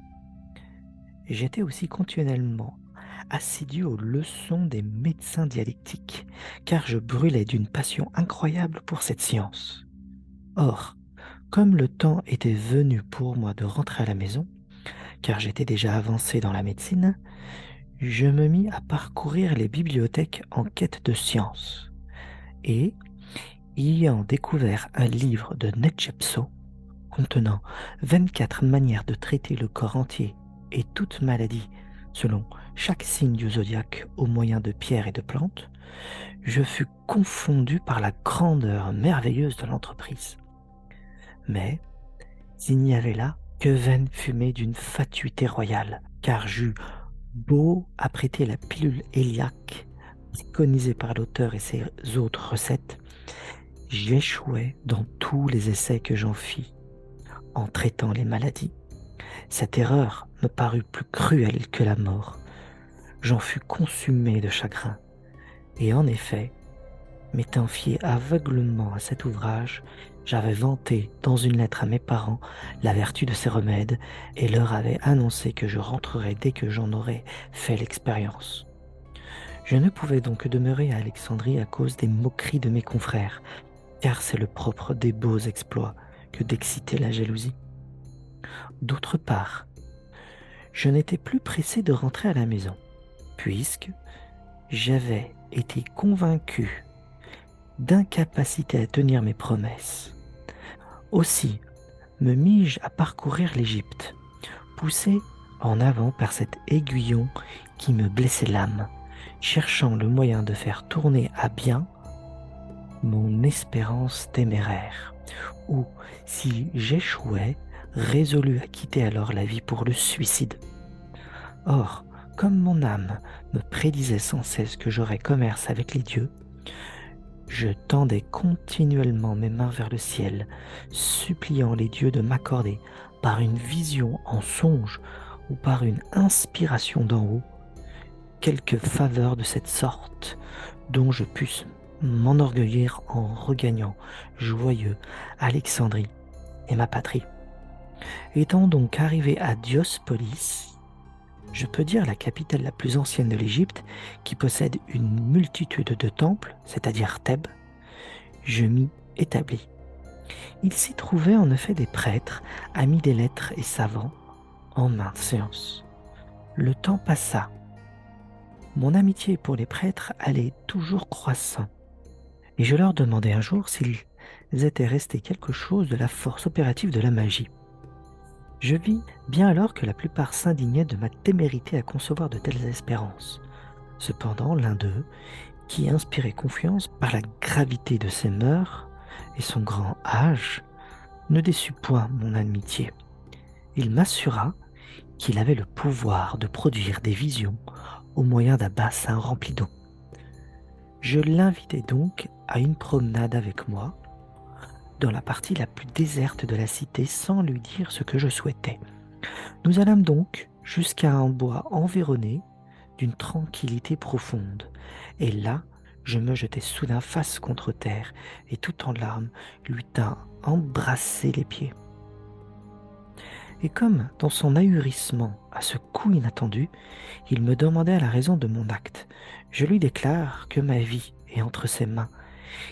J'étais aussi continuellement assidu aux leçons des médecins dialectiques, car je brûlais d'une passion incroyable pour cette science. Or, comme le temps était venu pour moi de rentrer à la maison, car j'étais déjà avancé dans la médecine, je me mis à parcourir les bibliothèques en quête de science. Et, ayant découvert un livre de Netshepso contenant 24 manières de traiter le corps entier et toute maladie selon chaque signe du zodiaque au moyen de pierres et de plantes, je fus confondu par la grandeur merveilleuse de l'entreprise. Mais il n'y avait là que vaine fumée d'une fatuité royale, car j'eus beau apprêter la pilule héliaque préconisée par l'auteur et ses autres recettes, j'échouais dans tous les essais que j'en fis en traitant les maladies. Cette erreur me parut plus cruelle que la mort. J'en fus consumé de chagrin. Et en effet, m'étant fié aveuglement à cet ouvrage, j'avais vanté dans une lettre à mes parents la vertu de ces remèdes et leur avais annoncé que je rentrerais dès que j'en aurais fait l'expérience. Je ne pouvais donc demeurer à Alexandrie à cause des moqueries de mes confrères, car c'est le propre des beaux exploits que d'exciter la jalousie. D'autre part, je n'étais plus pressé de rentrer à la maison, puisque j'avais été convaincu d'incapacité à tenir mes promesses. Aussi me mis-je à parcourir l'Égypte, poussé en avant par cet aiguillon qui me blessait l'âme, cherchant le moyen de faire tourner à bien mon espérance téméraire, ou, si j'échouais, résolu à quitter alors la vie pour le suicide. Or, comme mon âme me prédisait sans cesse que j'aurais commerce avec les dieux, Je tendais continuellement mes mains vers le ciel, suppliant les dieux de m'accorder, par une vision en songe ou par une inspiration d'en haut, quelque faveur de cette sorte dont je puisse m'enorgueillir en regagnant, joyeux, Alexandrie et ma patrie. Étant donc arrivé à Diospolis, je peux dire la capitale la plus ancienne de l'Égypte, qui possède une multitude de temples, c'est-à-dire Thèbes, je m'y établis. Il s'y trouvait en effet des prêtres, amis des lettres et savants, en maintes séances. Le temps passa. Mon amitié pour les prêtres allait toujours croissant, et je leur demandai un jour s'ils étaient restés quelque chose de la force opérative de la magie. Je vis bien alors que la plupart s'indignaient de ma témérité à concevoir de telles espérances. Cependant, l'un d'eux, qui inspirait confiance par la gravité de ses mœurs et son grand âge, ne déçut point mon amitié. Il m'assura qu'il avait le pouvoir de produire des visions au moyen d'un bassin rempli d'eau. Je l'invitai donc à une promenade avec moi dans la partie la plus déserte de la cité sans lui dire ce que je souhaitais. Nous allâmes donc jusqu'à un bois environné d'une tranquillité profonde, et là je me jetai soudain face contre terre, et tout en larmes lui tins embrassé les pieds. Et comme, dans son ahurissement à ce coup inattendu, il me demandait la raison de mon acte, je lui déclare que ma vie est entre ses mains,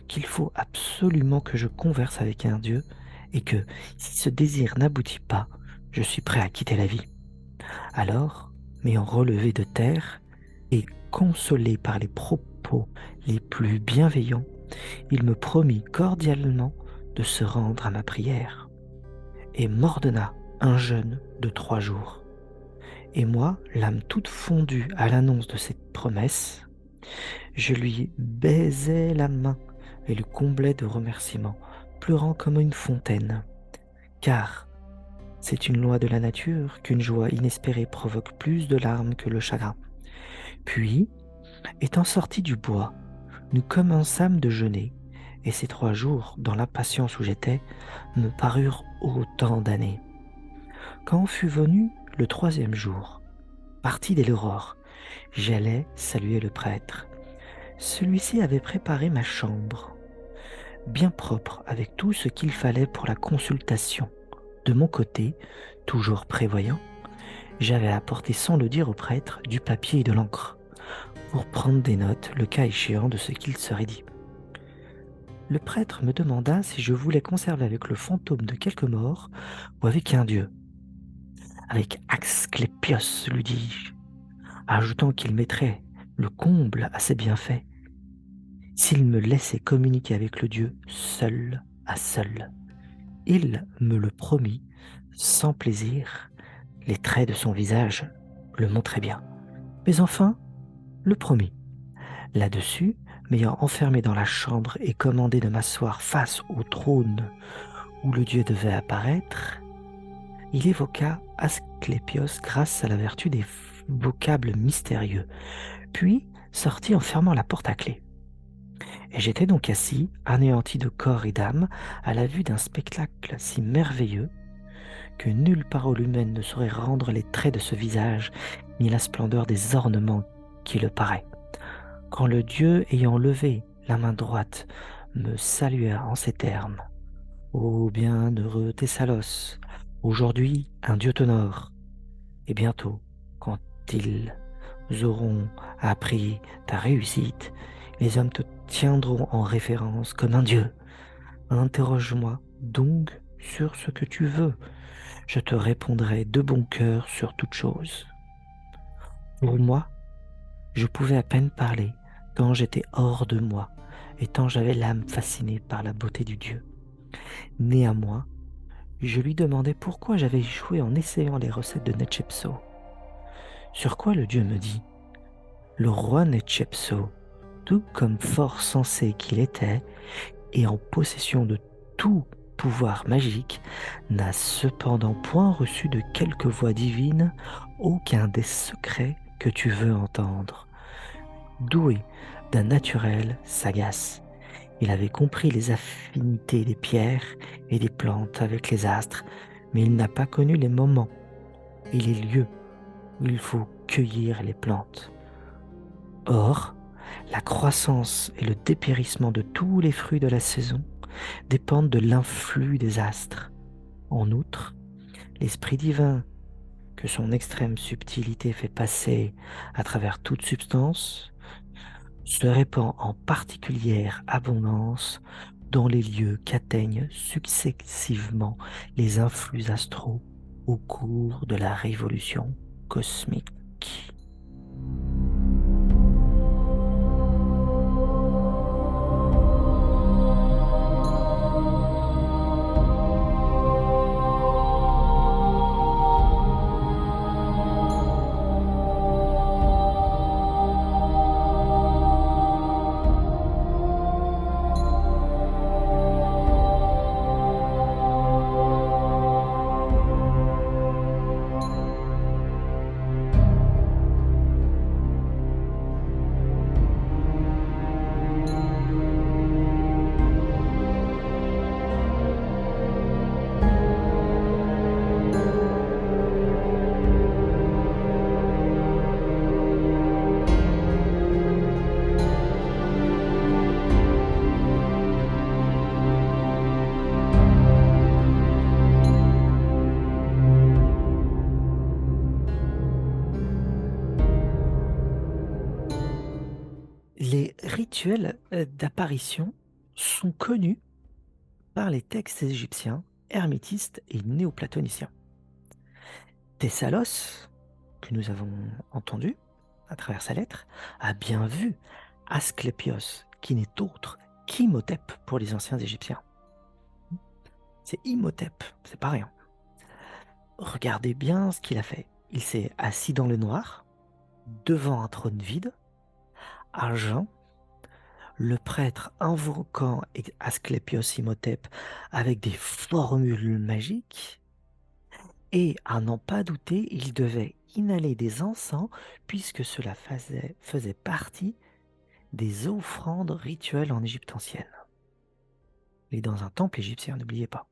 qu'il faut absolument que je converse avec un Dieu, et que, si ce désir n'aboutit pas, je suis prêt à quitter la vie. Alors, m'ayant relevé de terre, et consolé par les propos les plus bienveillants, il me promit cordialement de se rendre à ma prière, et m'ordonna un jeûne de 3 jours. Et moi, l'âme toute fondue à l'annonce de cette promesse, je lui baisais la main et le comblais de remerciements, pleurant comme une fontaine. Car c'est une loi de la nature qu'une joie inespérée provoque plus de larmes que le chagrin. Puis, étant sortis du bois, nous commençâmes de jeûner, et ces 3 jours, dans l'impatience où j'étais, me parurent autant d'années. Quand fut venu le 3e jour, parti dès l'aurore, j'allais saluer le prêtre. Celui-ci avait préparé ma chambre, bien propre avec tout ce qu'il fallait pour la consultation. De mon côté, toujours prévoyant, j'avais apporté sans le dire au prêtre du papier et de l'encre, pour prendre des notes, le cas échéant, de ce qu'il serait dit. Le prêtre me demanda si je voulais conserver avec le fantôme de quelque mort ou avec un dieu. Avec Asclépios, lui dis-je, ajoutant qu'il mettrait le comble à ses bienfaits s'il me laissait communiquer avec le dieu seul à seul. Il me le promit sans plaisir. Les traits de son visage le montraient bien. Mais enfin, le promit. Là-dessus, m'ayant enfermé dans la chambre et commandé de m'asseoir face au trône où le dieu devait apparaître, il évoqua Asclépios grâce à la vertu des vocables mystérieux, puis sortit en fermant la porte à clé. Et j'étais donc assis, anéanti de corps et d'âme, à la vue d'un spectacle si merveilleux que nulle parole humaine ne saurait rendre les traits de ce visage, ni la splendeur des ornements qui le paraît. Quand le dieu, ayant levé la main droite, me salua en ces termes: Ô bienheureux Thessalos, aujourd'hui un dieu t'honore, et bientôt, quand ils auront appris ta réussite, les hommes te tiendront en référence comme un dieu. Interroge-moi donc sur ce que tu veux, je te répondrai de bon cœur sur toute chose. Pour moi, je pouvais à peine parler, tant j'étais hors de moi, et tant j'avais l'âme fascinée par la beauté du Dieu. Néanmoins, je lui demandai pourquoi j'avais échoué en essayant les recettes de Netshepso. Sur quoi le Dieu me dit: le roi Netshepso, tout comme fort sensé qu'il était, et en possession de tout pouvoir magique, n'a cependant point reçu de quelque voix divine aucun des secrets que tu veux entendre. Doué d'un naturel sagace, Il avait compris les affinités des pierres et des plantes avec les astres, mais il n'a pas connu les moments et les lieux où il faut cueillir les plantes. Or, la croissance et le dépérissement de tous les fruits de la saison dépendent de l'influx des astres. En outre, l'Esprit divin que son extrême subtilité fait passer à travers toute substance se répand en particulière abondance dans les lieux qu'atteignent successivement les influx astraux au cours de la révolution cosmique. Les rituels d'apparition sont connus par les textes égyptiens, hermétistes et néoplatoniciens. Thessalos, que nous avons entendu à travers sa lettre, a bien vu Asclépios, qui n'est autre qu'Imhotep pour les anciens Égyptiens. C'est Imhotep, c'est pas rien. Regardez bien ce qu'il a fait. Il s'est assis dans le noir, devant un trône vide, à jeun, le prêtre invoquant Asclépios Imhotep avec des formules magiques, et à n'en pas douter, il devait inhaler des encens puisque cela faisait partie des offrandes rituelles en Égypte ancienne. Et dans un temple égyptien, n'oubliez pas.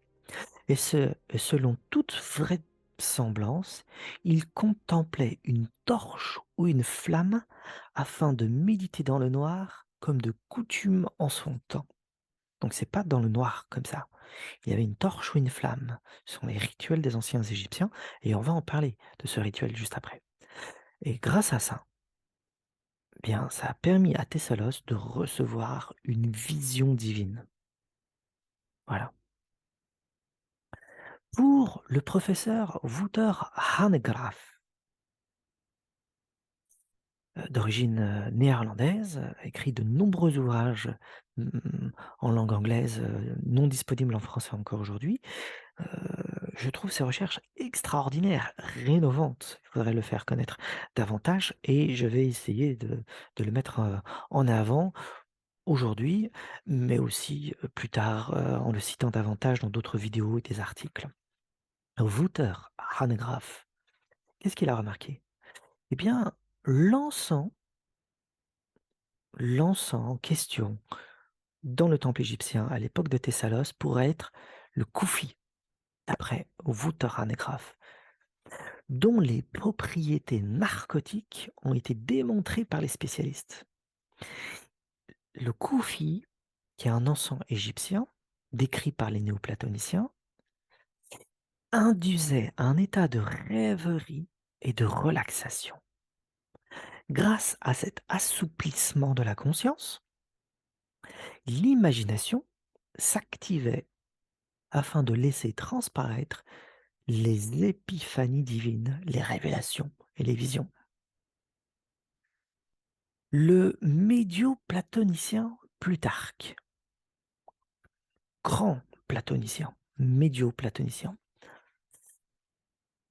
Et selon toute vraisemblance, il contemplait une torche ou une flamme afin de méditer dans le noir comme de coutume en son temps. Donc c'est pas dans le noir comme ça. Il y avait une torche ou une flamme. Ce sont les rituels des anciens Égyptiens et on va en parler de ce rituel juste après. Et grâce à ça, eh bien, ça a permis à Thessalos de recevoir une vision divine. Voilà. Pour le professeur Wouter Hanegraaff, d'origine néerlandaise, a écrit de nombreux ouvrages en langue anglaise non disponibles en français encore aujourd'hui. Je trouve ces recherches extraordinaires, rénovantes. Il faudrait le faire connaître davantage et je vais essayer de le mettre en avant aujourd'hui, mais aussi plus tard en le citant davantage dans d'autres vidéos et des articles. Wouter Hanegraaff, qu'est-ce qu'il a remarqué? Eh bien, l'encens en question dans le temple égyptien à l'époque de Thessalos pourrait être le koufi, d'après Wouter Hanegraaff, dont les propriétés narcotiques ont été démontrées par les spécialistes. Le koufi, qui est un encens égyptien, décrit par les néoplatoniciens, induisait un état de rêverie et de relaxation. Grâce à cet assouplissement de la conscience, l'imagination s'activait afin de laisser transparaître les épiphanies divines, les révélations et les visions. Le médio-platonicien Plutarque, grand platonicien, médio-platonicien,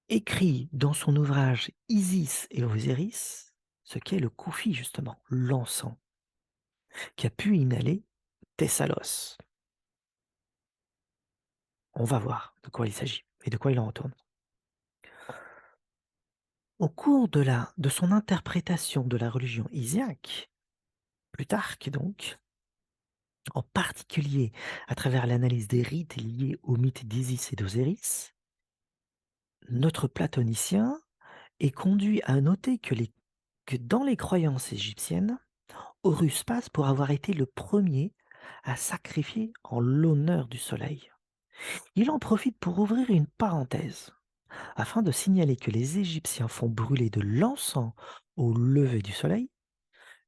écrit dans son ouvrage Isis et Osiris ce qu'est le koufi justement, l'encens, qui a pu inhaler Thessalos. On va voir de quoi il s'agit et de quoi il en retourne. Au cours de son interprétation de la religion isiaque, Plutarque donc, en particulier à travers l'analyse des rites liés au mythe d'Isis et d'Osiris, notre platonicien est conduit à noter que dans les croyances égyptiennes, Horus passe pour avoir été le premier à sacrifier en l'honneur du soleil. Il en profite pour ouvrir une parenthèse afin de signaler que les Égyptiens font brûler de l'encens au lever du soleil,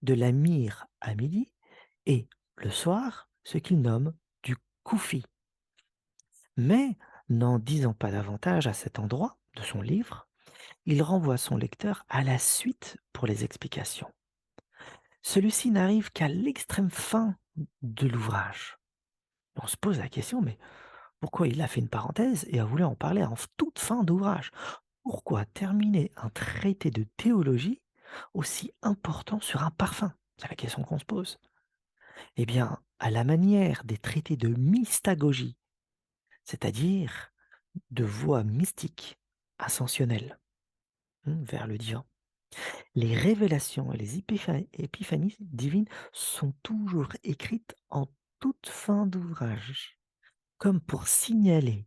de la myrrhe à midi et, le soir, ce qu'ils nomment du koufi. Mais, n'en disant pas davantage à cet endroit de son livre, il renvoie son lecteur à la suite pour les explications. Celui-ci n'arrive qu'à l'extrême fin de l'ouvrage. On se pose la question, mais pourquoi il a fait une parenthèse et a voulu en parler en toute fin d'ouvrage? Pourquoi terminer un traité de théologie aussi important sur un parfum? C'est la question qu'on se pose. Eh bien, à la manière des traités de mystagogie, c'est-à-dire de voie mystique, ascensionnelle, vers le divin, les révélations et les épiphanies divines sont toujours écrites en toute fin d'ouvrage, comme pour signaler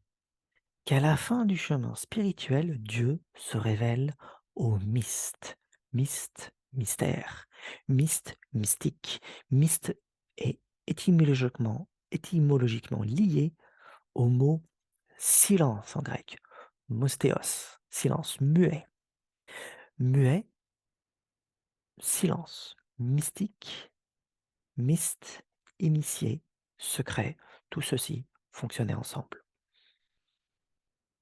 qu'à la fin du chemin spirituel, Dieu se révèle au myste. Myste, mystère. Myste, mystique. Myste est étymologiquement lié au mot silence en grec. Mostéos, silence, muet. Muet, silence. Mystique, myste, initié, secret. Tout ceci fonctionnait ensemble.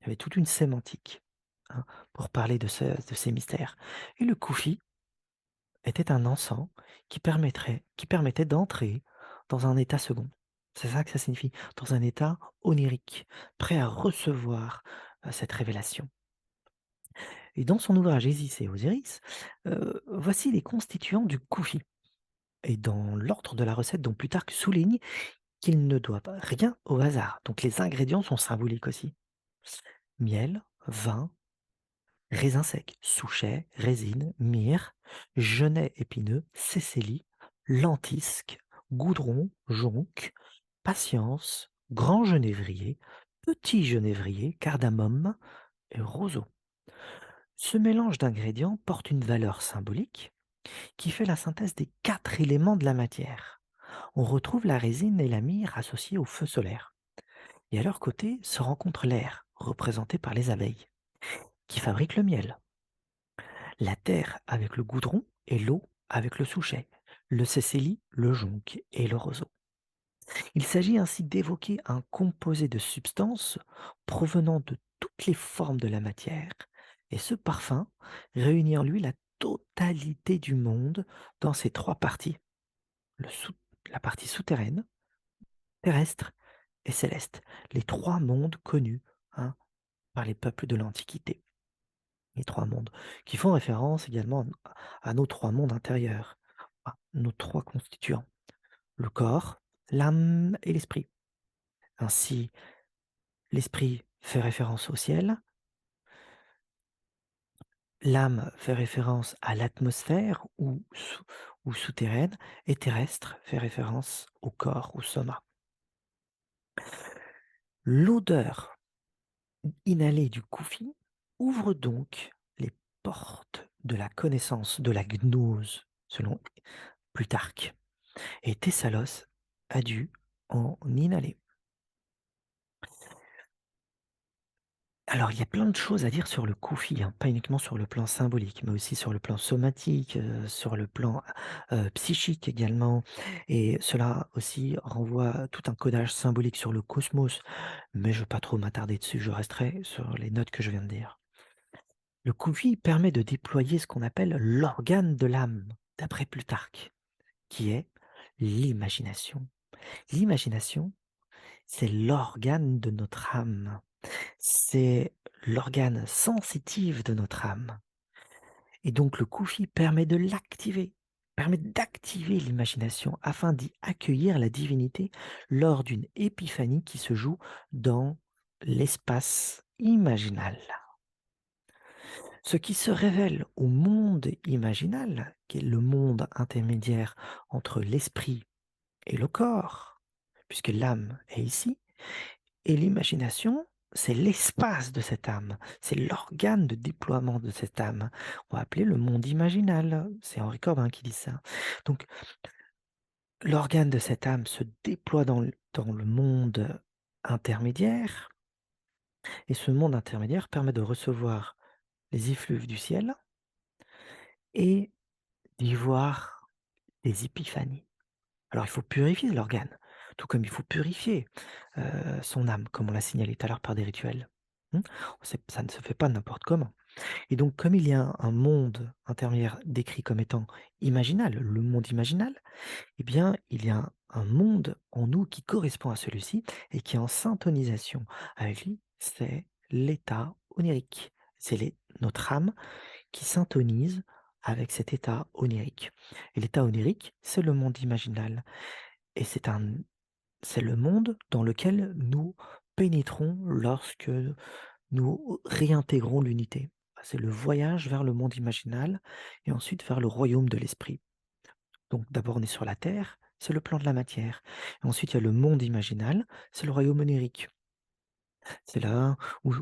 Il y avait toute une sémantique, hein, pour parler de ces mystères. Et le koufi était un encens qui permettait d'entrer dans un état second. C'est ça que ça signifie, dans un état onirique, prêt à recevoir cette révélation. Et dans son ouvrage Isis et Osiris, voici les constituants du koufi. Et dans l'ordre de la recette dont Plutarque souligne qu'il ne doit pas rien au hasard. Donc les ingrédients sont symboliques aussi. Miel, vin, raisin sec, souchet, résine, myrrhe, genêt épineux, cécélie, lentisque, goudron, jonc, patience, grand genévrier, petit genévrier, cardamome et roseau. Ce mélange d'ingrédients porte une valeur symbolique qui fait la synthèse des 4 éléments de la matière. On retrouve la résine et la myrrhe associées au feu solaire. Et à leur côté se rencontre l'air, représenté par les abeilles, qui fabriquent le miel. La terre avec le goudron et l'eau avec le souchet, le cécélie, le jonc et le roseau. Il s'agit ainsi d'évoquer un composé de substances provenant de toutes les formes de la matière, et ce parfum réunit en lui la totalité du monde dans ses 3 parties, le sous- la partie souterraine, terrestre et céleste, les 3 mondes connus, hein, par les peuples de l'Antiquité. Les 3 mondes, qui font référence également à nos 3 mondes intérieurs, à nos 3 constituants, le corps, l'âme et l'esprit. Ainsi, l'esprit fait référence au ciel, l'âme fait référence à l'atmosphère ou souterraine, et terrestre fait référence au corps, au soma. L'odeur inhalée du koufi ouvre donc les portes de la connaissance, de la gnose, selon Plutarque. Et Thessalos a dû en inhaler. Alors, il y a plein de choses à dire sur le koufi, hein, pas uniquement sur le plan symbolique, mais aussi sur le plan somatique, sur le plan psychique également. Et cela aussi renvoie à tout un codage symbolique sur le cosmos, mais je ne vais pas trop m'attarder dessus, je resterai sur les notes que je viens de dire. Le koufi permet de déployer ce qu'on appelle l'organe de l'âme, d'après Plutarque, qui est l'imagination. L'imagination, c'est l'organe de notre âme. C'est l'organe sensitif de notre âme. Et donc le koufi permet de l'activer, permet d'activer l'imagination afin d'y accueillir la divinité lors d'une épiphanie qui se joue dans l'espace imaginal. Ce qui se révèle au monde imaginal, qui est le monde intermédiaire entre l'esprit et le corps, puisque l'âme est ici, et l'imagination, c'est l'espace de cette âme, c'est l'organe de déploiement de cette âme. On va appeler le monde imaginal. C'est Henri Corbin qui dit ça. Donc, l'organe de cette âme se déploie dans le monde intermédiaire, et ce monde intermédiaire permet de recevoir les effluves du ciel et d'y voir des épiphanies. Alors il faut purifier l'organe, tout comme il faut purifier, son âme, comme on l'a signalé tout à l'heure par des rituels. Mmh? Ça ne se fait pas n'importe comment. Et donc comme il y a un monde intermédiaire décrit comme étant imaginal, le monde imaginal, eh bien il y a un monde en nous qui correspond à celui-ci et qui est en syntonisation avec lui, c'est l'état onirique. C'est notre âme qui syntonise avec cet état onirique. Et l'état onirique, c'est le monde imaginal. Et c'est le monde dans lequel nous pénétrons lorsque nous réintégrons l'unité. C'est le voyage vers le monde imaginal et ensuite vers le royaume de l'esprit. Donc d'abord on est sur la terre, c'est le plan de la matière. Et ensuite il y a le monde imaginal, c'est le royaume onirique. C'est là où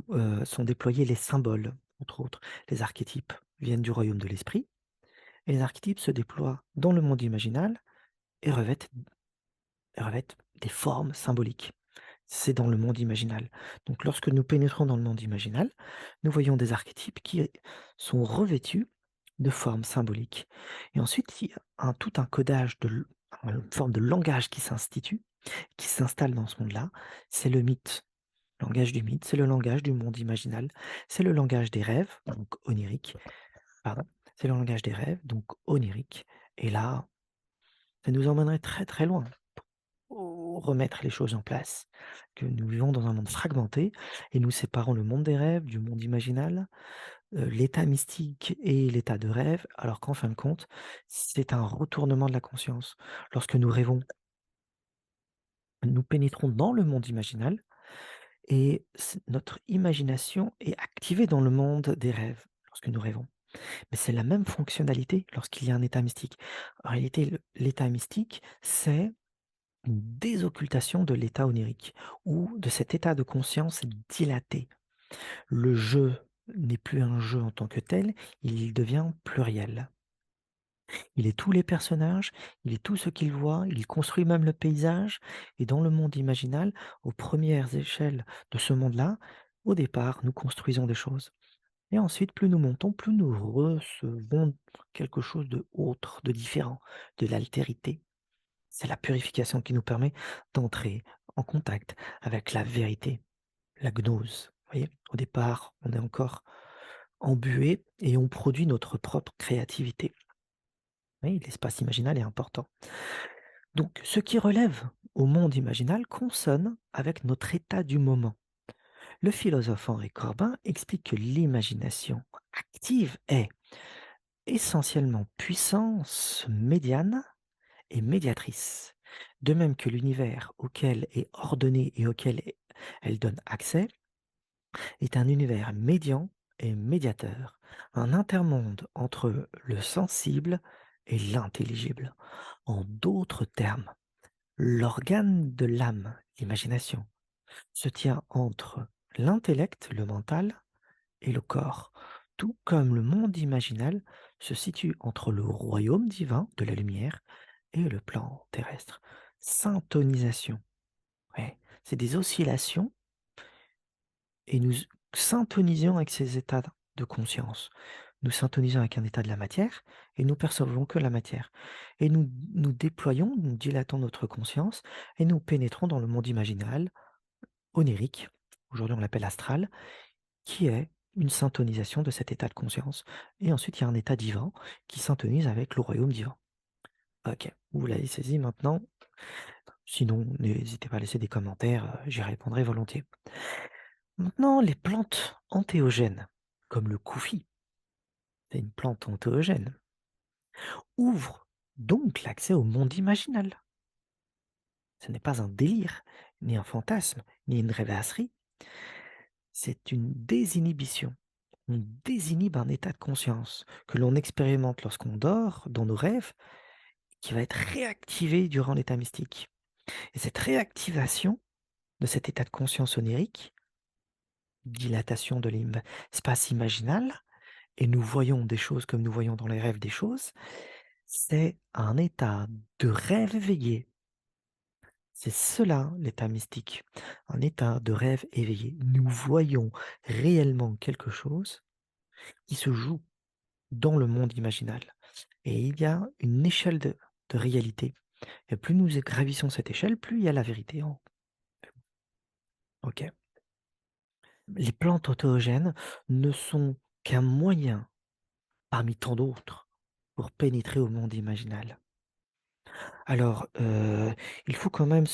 sont déployés les symboles, entre autres. Les archétypes viennent du royaume de l'esprit et les archétypes se déploient dans le monde imaginal et revêtent des formes symboliques. C'est dans le monde imaginal. Donc lorsque nous pénétrons dans le monde imaginal, nous voyons des archétypes qui sont revêtus de formes symboliques. Et ensuite, il y a tout un codage, une forme de langage qui s'institue, qui s'installe dans ce monde-là. C'est le mythe. Le langage du mythe, c'est le langage du monde imaginal. C'est le langage des rêves, donc onirique. Pardon. C'est le langage des rêves, donc onirique. Et là, ça nous emmènerait très très loin pour remettre les choses en place. Que nous vivons dans un monde fragmenté et nous séparons le monde des rêves du monde imaginal, l'état mystique et l'état de rêve, alors qu'en fin de compte, c'est un retournement de la conscience. Lorsque nous rêvons, nous pénétrons dans le monde imaginal et notre imagination est activée dans le monde des rêves lorsque nous rêvons. Mais c'est la même fonctionnalité lorsqu'il y a un état mystique. En réalité, l'état mystique, c'est une désoccultation de l'état onirique ou de cet état de conscience dilaté. Le jeu n'est plus un jeu en tant que tel, il devient pluriel. Il est tous les personnages, il est tout ce qu'il voit, il construit même le paysage, et dans le monde imaginal, aux premières échelles de ce monde-là, au départ, nous construisons des choses. Et ensuite, plus nous montons, plus nous recevons quelque chose de autre, de différent, de l'altérité. C'est la purification qui nous permet d'entrer en contact avec la vérité, la gnose. Vous voyez, au départ, on est encore embué et on produit notre propre créativité. Oui, l'espace imaginal est important. Donc, ce qui relève au monde imaginal consonne avec notre état du moment. Le philosophe Henri Corbin explique que l'imagination active est essentiellement puissance médiane et médiatrice, de même que l'univers auquel est ordonnée et auquel elle donne accès est un univers médian et médiateur, un intermonde entre le sensible et l'intelligible. En d'autres termes, l'organe de l'âme, l'imagination, se tient entre l'intellect, le mental, et le corps, tout comme le monde imaginal se situe entre le royaume divin de la lumière et le plan terrestre. Syntonisation. Ouais, c'est des oscillations et nous syntonisons avec ces états de conscience. Nous syntonisons avec un état de la matière et nous percevons que la matière. Et nous déployons, nous dilatons notre conscience et nous pénétrons dans le monde imaginal, onirique, aujourd'hui on l'appelle astral, qui est une syntonisation de cet état de conscience. Et ensuite, il y a un état divin qui syntonise avec le royaume divin. Ok, vous l'avez saisi maintenant. Sinon, n'hésitez pas à laisser des commentaires, j'y répondrai volontiers. Maintenant, les plantes entéogènes, comme le koufi, c'est une plante entéogène, ouvrent donc l'accès au monde imaginal. Ce n'est pas un délire, ni un fantasme, ni une rêvasserie, c'est une désinhibition. On désinhibe un état de conscience que l'on expérimente lorsqu'on dort, dans nos rêves, qui va être réactivé durant l'état mystique. Et cette réactivation de cet état de conscience onirique, dilatation de l'espace imaginal, et nous voyons des choses comme nous voyons dans les rêves des choses, c'est un état de rêve éveillé. C'est cela l'état mystique, un état de rêve éveillé. Nous voyons réellement quelque chose qui se joue dans le monde imaginal. Et il y a une échelle de réalité. Et plus nous gravissons cette échelle, plus il y a la vérité en haut. Ok. Les plantes autéogènes ne sont qu'un moyen parmi tant d'autres pour pénétrer au monde imaginal. Alors, il faut quand même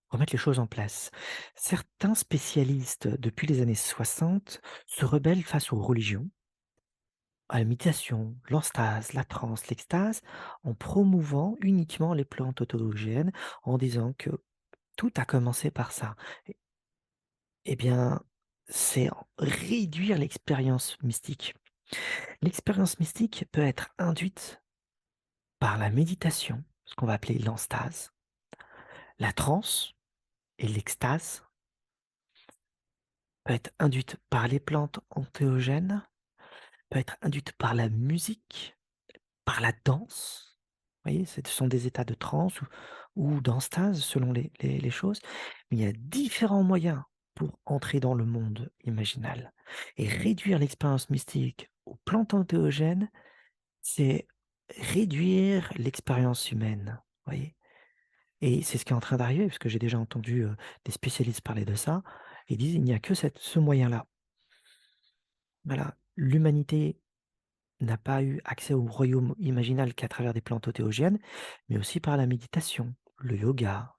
remettre les choses en place. Certains spécialistes, depuis les années 60, se rebellent face aux religions, à la méditation, l'enstase, la transe, l'extase, en promouvant uniquement les plantes autogènes, en disant que tout a commencé par ça. Eh eh bien, c'est réduire l'expérience mystique. L'expérience mystique peut être induite par la méditation, ce qu'on va appeler l'enstase, la transe et l'extase peut être induite par les plantes entéogènes, peut être induite par la musique, par la danse. Vous voyez, ce sont des états de transe ou d'enstase selon les choses. Mais il y a différents moyens pour entrer dans le monde imaginal. Et réduire l'expérience mystique aux plantes entéogènes, c'est réduire l'expérience humaine. Vous voyez. Et c'est ce qui est en train d'arriver, parce que j'ai déjà entendu des spécialistes parler de ça. Ils disent il n'y a que ce moyen-là. Voilà, l'humanité n'a pas eu accès au royaume imaginal qu'à travers des plantes autéogènes, mais aussi par la méditation, le yoga,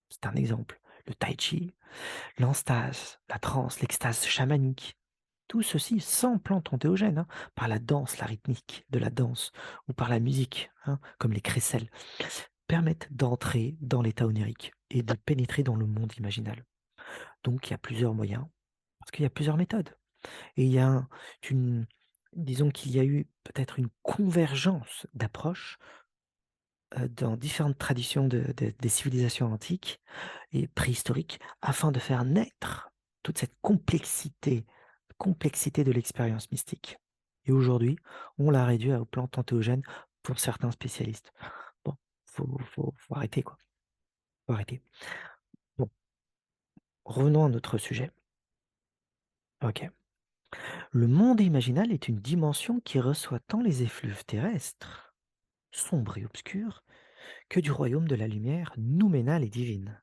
c'est un exemple, le tai chi, l'enstase, la transe, l'extase chamanique. Tout ceci sans plantes entéogènes, hein, par la danse, la rythmique de la danse, ou par la musique, hein, comme les crécelles, permettent d'entrer dans l'état onirique et de pénétrer dans le monde imaginal. Donc il y a plusieurs moyens, parce qu'il y a plusieurs méthodes. Et il y a disons qu'il y a eu peut-être une convergence d'approches, dans différentes traditions des civilisations antiques et préhistoriques afin de faire naître toute cette complexité de l'expérience mystique. Et aujourd'hui, on l'a réduit aux plantes entéogènes pour certains spécialistes. Bon, faut arrêter quoi, faut arrêter. Bon, revenons à notre sujet. OK. Le monde imaginal est une dimension qui reçoit tant les effluves terrestres, sombres et obscurs, que du royaume de la lumière nouménale et divine.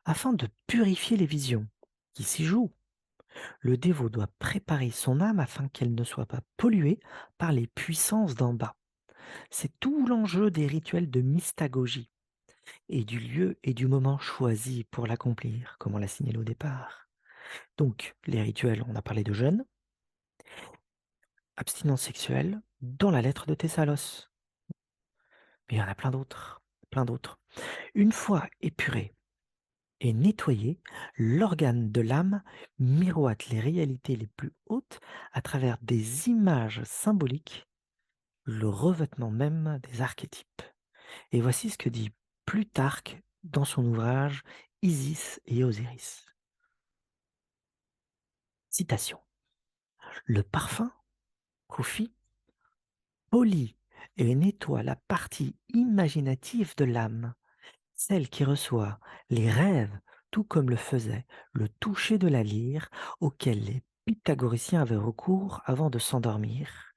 Afin de purifier les visions qui s'y jouent, le dévot doit préparer son âme afin qu'elle ne soit pas polluée par les puissances d'en bas. C'est tout l'enjeu des rituels de mystagogie et du lieu et du moment choisi pour l'accomplir, comme on l'a signalé au départ. Donc, les rituels, on a parlé de jeûne, abstinence sexuelle, dans la lettre de Thessalos. Mais il y en a plein d'autres, plein d'autres. Une fois épuré et nettoyé, l'organe de l'âme miroite les réalités les plus hautes à travers des images symboliques, le revêtement même des archétypes. Et voici ce que dit Plutarque dans son ouvrage Isis et Osiris. Citation. Le parfum, Koufi, polit et nettoie la partie imaginative de l'âme, celle qui reçoit les rêves, tout comme le faisait le toucher de la lyre auquel les pythagoriciens avaient recours avant de s'endormir,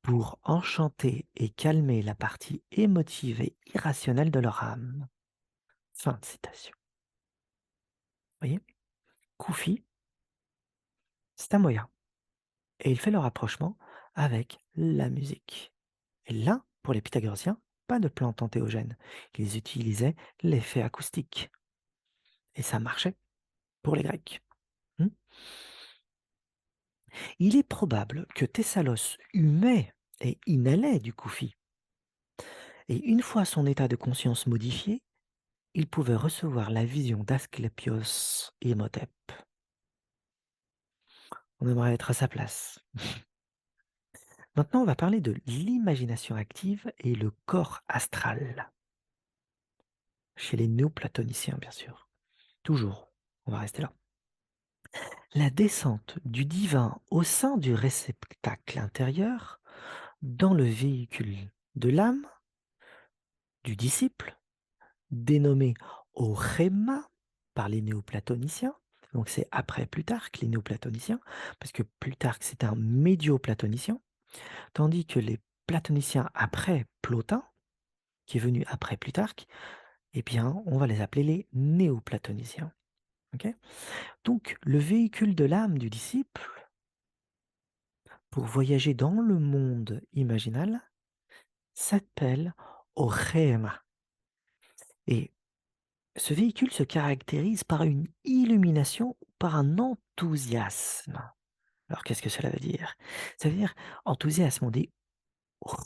pour enchanter et calmer la partie émotive et irrationnelle de leur âme. Fin de citation. Vous voyez, Koufi, c'est un moyen. Et il fait le rapprochement avec la musique. Et là, pour les pythagoriciens, pas de plantes entéogènes. Ils utilisaient l'effet acoustique. Et ça marchait pour les Grecs. Hmm. Il est probable que Thessalos humait et inhalait du Koufi. Et une fois son état de conscience modifié, il pouvait recevoir la vision d'Asclépios et Imhotep. On aimerait être à sa place. Maintenant, on va parler de l'imagination active et le corps astral. chez les néoplatoniciens, bien sûr. Toujours, on va rester là. La descente du divin au sein du réceptacle intérieur, dans le véhicule de l'âme, du disciple, dénommé Orema par les néoplatoniciens. Donc c'est après Plutarque, les néoplatoniciens, parce que Plutarque c'est un médio-platonicien, tandis que les platoniciens après Plotin, qui est venu après Plutarque, eh bien on va les appeler les néoplatoniciens. Ok. Donc le véhicule de l'âme du disciple, pour voyager dans le monde imaginal, s'appelle Orema. Et ce véhicule se caractérise par une illumination, par un enthousiasme. Alors qu'est-ce que cela veut dire? Ça veut dire enthousiasme, on dit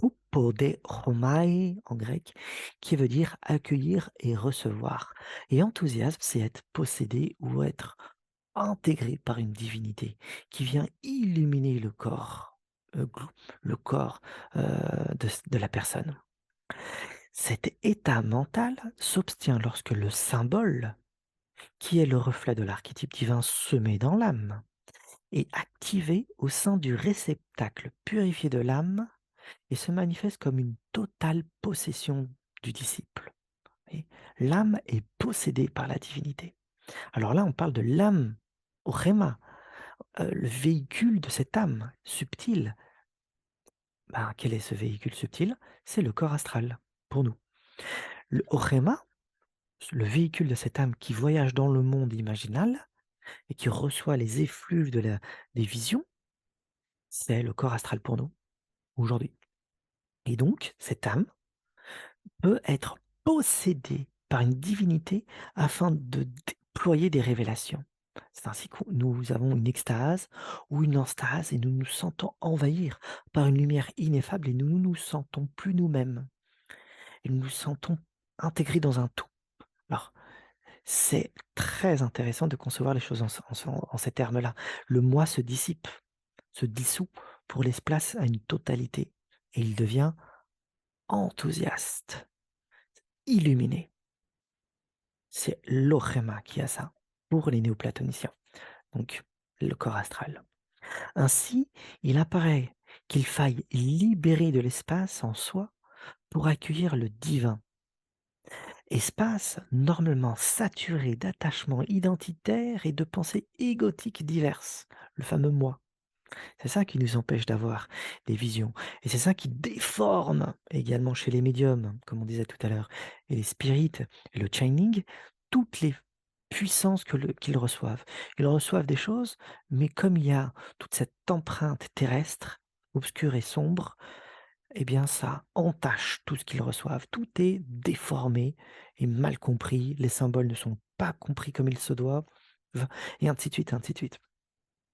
hupoderomai en grec, qui veut dire accueillir et recevoir. Et enthousiasme, c'est être possédé ou être intégré par une divinité qui vient illuminer le corps de la personne. Cet état mental s'obtient lorsque le symbole, qui est le reflet de l'archétype divin semé dans l'âme, est activé au sein du réceptacle purifié de l'âme et se manifeste comme une totale possession du disciple. Et l'âme est possédée par la divinité. Alors là, on parle de l'âme, au Rhéma, le véhicule de cette âme subtile. Ben, quel est ce véhicule subtil? C'est le corps astral, pour nous. Le Rhéma, le véhicule de cette âme qui voyage dans le monde imaginal et qui reçoit les effluves des visions, c'est le corps astral pour nous, aujourd'hui. Et donc, cette âme peut être possédée par une divinité afin de déployer des révélations. C'est ainsi que nous avons une extase ou une enstase et nous nous sentons envahir par une lumière ineffable et nous ne nous sentons plus nous-mêmes. Et nous nous sentons intégrés dans un tout. Alors, c'est très intéressant de concevoir les choses en ces termes-là. Le moi se dissipe, se dissout pour laisser place à une totalité et il devient enthousiaste, illuminé. C'est l'Ochema qui a ça pour les néoplatoniciens, donc le corps astral. Ainsi, il apparaît qu'il faille libérer de l'espace en soi pour accueillir le divin. Espace normalement saturé d'attachements identitaires et de pensées égotiques diverses, le fameux moi. C'est ça qui nous empêche d'avoir des visions. Et c'est ça qui déforme également chez les médiums, comme on disait tout à l'heure, et les spirites, et le channeling, toutes les puissances qu'ils reçoivent. Ils reçoivent des choses, mais comme il y a toute cette empreinte terrestre, obscure et sombre, eh bien ça entache tout ce qu'ils reçoivent. Tout est déformé et mal compris. Les symboles ne sont pas compris comme ils se doivent, et ainsi de suite, ainsi de suite.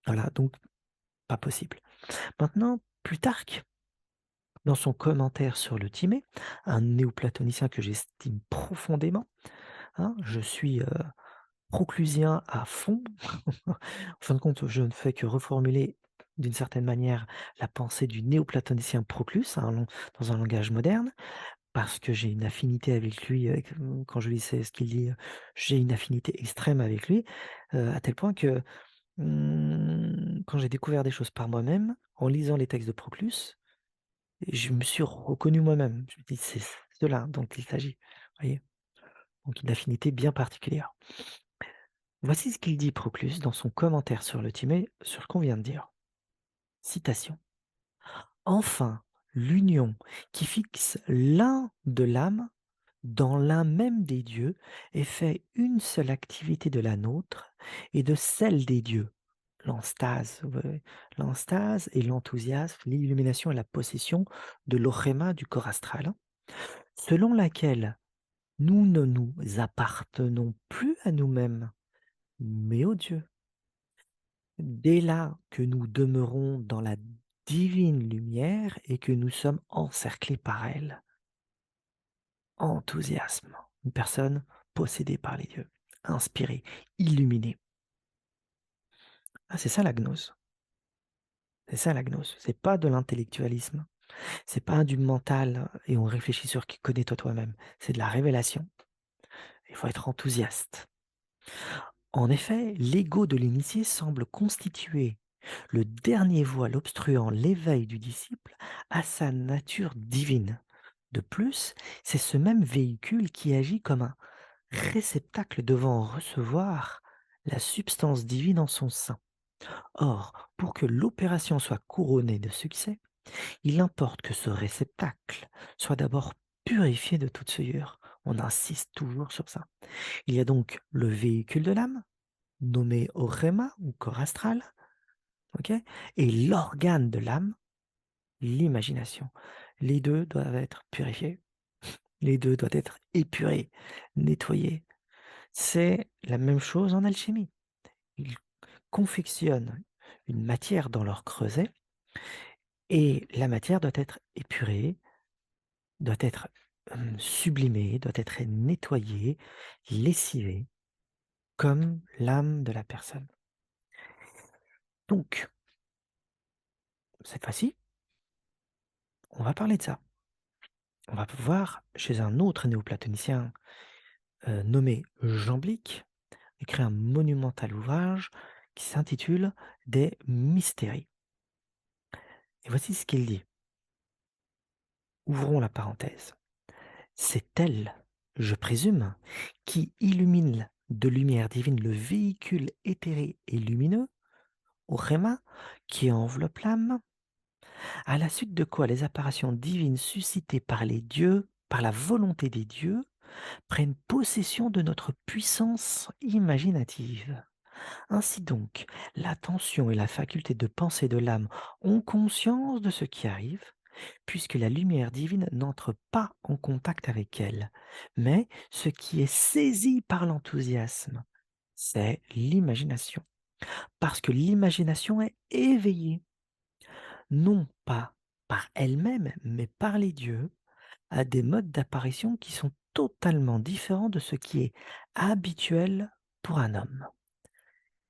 Voilà, donc pas possible. Maintenant, Plutarque, dans son commentaire sur le Timée, un néoplatonicien que j'estime profondément, hein, je suis proclusien à fond. En fin de compte, je ne fais que reformuler d'une certaine manière la pensée du néoplatonicien Proclus dans un langage moderne, parce que j'ai une affinité avec lui, quand je lis ce qu'il dit, j'ai une affinité extrême avec lui, à tel point que quand j'ai découvert des choses par moi-même, en lisant les textes de Proclus, je me suis reconnu moi-même. Je me dis: «C'est cela dont il s'agit». Vous voyez? Donc une affinité bien particulière. Voici ce qu'il dit Proclus dans son commentaire sur le Timée, sur ce qu'on vient de dire. Citation: «Enfin, l'union qui fixe l'un de l'âme dans l'un même des dieux et fait une seule activité de la nôtre et de celle des dieux». L'enstase, l'enstase et l'enthousiasme, l'illumination et la possession de l'ochema du corps astral, hein, selon laquelle nous ne nous appartenons plus à nous-mêmes, mais aux dieux. Dès là que nous demeurons dans la divine lumière et que nous sommes encerclés par elle. Enthousiasme, une personne possédée par les dieux, inspirée, illuminée. Ah, c'est ça la gnose. C'est ça la gnose. C'est pas de l'intellectualisme. C'est pas du mental et on réfléchit sur qui connais-toi toi-même. C'est de la révélation. il faut être enthousiaste. En effet, l'ego de l'initié semble constituer le dernier voile obstruant l'éveil du disciple à sa nature divine. De plus, c'est ce même véhicule qui agit comme un réceptacle devant recevoir la substance divine en son sein. Or, pour que l'opération soit couronnée de succès, il importe que ce réceptacle soit d'abord purifié de toute souillure. On insiste toujours sur ça. Il y a donc le véhicule de l'âme, nommé Orema ou corps astral, ok, et l'organe de l'âme, l'imagination. Les deux doivent être purifiés. Les deux doivent être épurés, nettoyés. C'est la même chose en alchimie. Ils confectionnent une matière dans leur creuset et la matière doit être épurée, doit être sublimée, doit être nettoyée, lessivée, comme l'âme de la personne. Donc, cette fois-ci, on va parler de ça. On va voir chez un autre néoplatonicien nommé Jean Blic, écrit un monumental ouvrage qui s'intitule Des Mystéries. Et voici ce qu'il dit. Ouvrons la parenthèse. C'est elle, je présume, qui illumine de lumière divine le véhicule éthéré et lumineux, au Rhéma, qui enveloppe l'âme, à la suite de quoi les apparitions divines suscitées par les dieux, par la volonté des dieux, prennent possession de notre puissance imaginative. Ainsi donc, l'attention et la faculté de penser de l'âme ont conscience de ce qui arrive, puisque la lumière divine n'entre pas en contact avec elle. Mais ce qui est saisi par l'enthousiasme, c'est l'imagination. Parce que l'imagination est éveillée, non pas par elle-même, mais par les dieux, à des modes d'apparition qui sont totalement différents de ce qui est habituel pour un homme.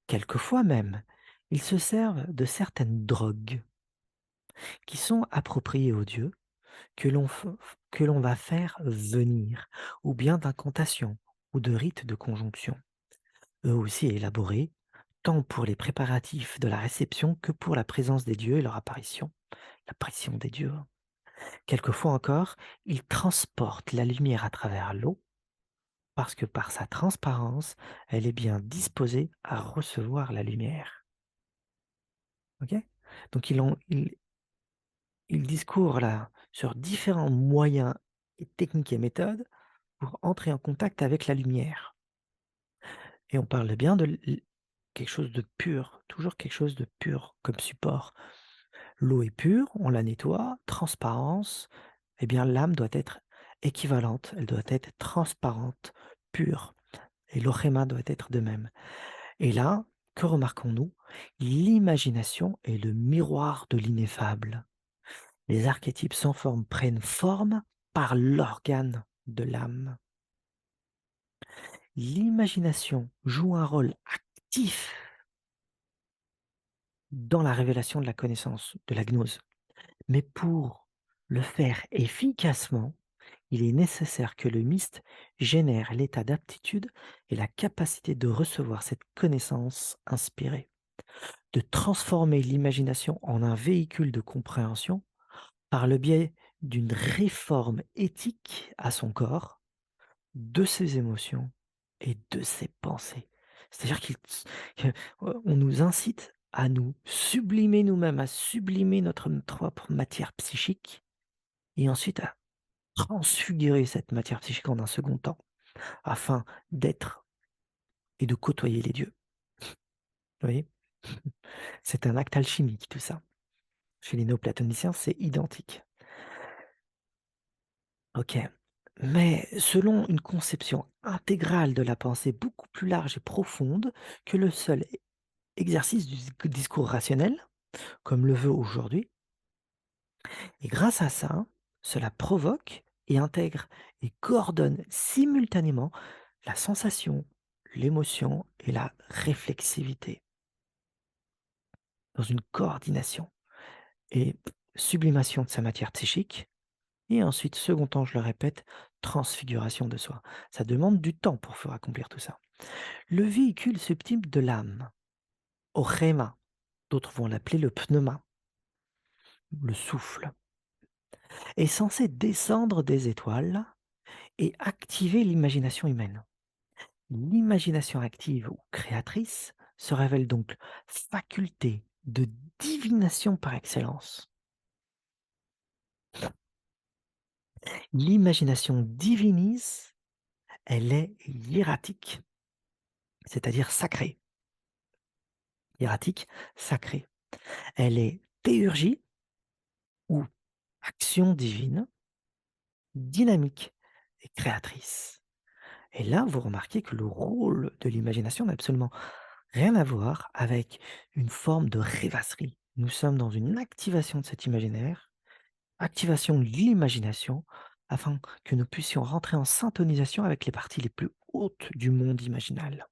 Quelquefois même, ils se servent de certaines drogues qui sont appropriées aux dieux, que l'on va faire venir, ou bien d'incantations ou de rites de conjonction, eux aussi élaborés, tant pour les préparatifs de la réception que pour la présence des dieux et leur apparition, l'apparition des dieux. Quelquefois encore, ils transportent la lumière à travers l'eau, parce que par sa transparence, elle est bien disposée à recevoir la lumière. Ok. Donc il discourt là sur différents moyens et techniques et méthodes pour entrer en contact avec la lumière. Et on parle bien de quelque chose de pur, toujours quelque chose de pur comme support. L'eau est pure, on la nettoie, transparence, eh bien l'âme doit être équivalente, elle doit être transparente, pure. Et l'ochema doit être de même. Et là, que remarquons-nous? L'imagination est le miroir de l'ineffable. Les archétypes sans forme prennent forme par l'organe de l'âme. L'imagination joue un rôle actif dans la révélation de la connaissance, de la gnose. Mais pour le faire efficacement, il est nécessaire que le myste génère l'état d'aptitude et la capacité de recevoir cette connaissance inspirée, de transformer l'imagination en un véhicule de compréhension par le biais d'une réforme éthique à son corps, de ses émotions et de ses pensées. C'est-à-dire qu'on nous incite à nous sublimer nous-mêmes, à sublimer notre propre matière psychique et ensuite à transfigurer cette matière psychique en un second temps afin d'être et de côtoyer les dieux. Vous voyez? C'est un acte alchimique tout ça. Chez les néoplatoniciens, c'est identique. OK. Mais selon une conception intégrale de la pensée beaucoup plus large et profonde que le seul exercice du discours rationnel, comme le veut aujourd'hui, et grâce à ça, cela provoque et intègre et coordonne simultanément la sensation, l'émotion et la réflexivité dans une coordination et sublimation de sa matière psychique. Et ensuite, second temps, je le répète, transfiguration de soi. Ça demande du temps pour faire accomplir tout ça. Le véhicule subtil de l'âme, Orema, d'autres vont l'appeler le pneuma, le souffle, est censé descendre des étoiles et activer l'imagination humaine. L'imagination active ou créatrice se révèle donc faculté de divination par excellence. L'imagination divinise, elle est hiératique, c'est-à-dire sacrée. Hiératique, sacrée. Elle est théurgie ou action divine, dynamique et créatrice. Et là, vous remarquez que le rôle de l'imagination n'a absolument rien à voir avec une forme de rêvasserie. Nous sommes dans une activation de cet imaginaire, activation de l'imagination, afin que nous puissions rentrer en syntonisation avec les parties les plus hautes du monde imaginal.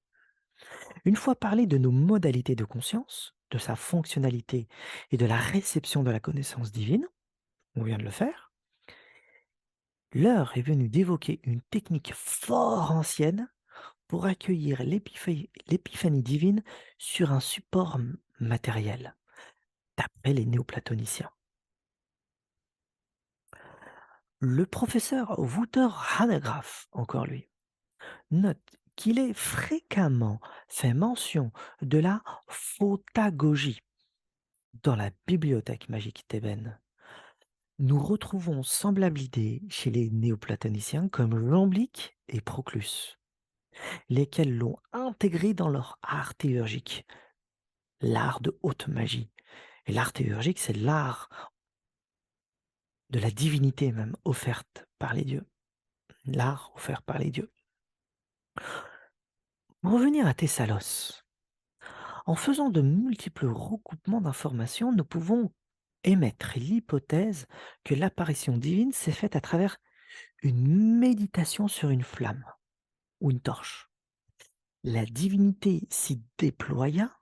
Une fois parlé de nos modalités de conscience, de sa fonctionnalité et de la réception de la connaissance divine, on vient de le faire, l'heure est venue d'évoquer une technique fort ancienne pour accueillir l'épiphanie divine sur un support matériel, d'après les néoplatoniciens. Le professeur Wouter Hanegraaff, encore lui, note qu'il est fréquemment fait mention de la photagogie dans la bibliothèque magique thébaine. Nous retrouvons semblable idée chez les néoplatoniciens comme Jamblique et Proclus, lesquels l'ont intégré dans leur art théurgique, l'art de haute magie. Et l'art théurgique, c'est l'art de la divinité même, offerte par les dieux. L'art offert par les dieux. Pour revenir à Thessalos, en faisant de multiples recoupements d'informations, nous pouvons émettre l'hypothèse que l'apparition divine s'est faite à travers une méditation sur une flamme ou une torche. La divinité s'y déploya,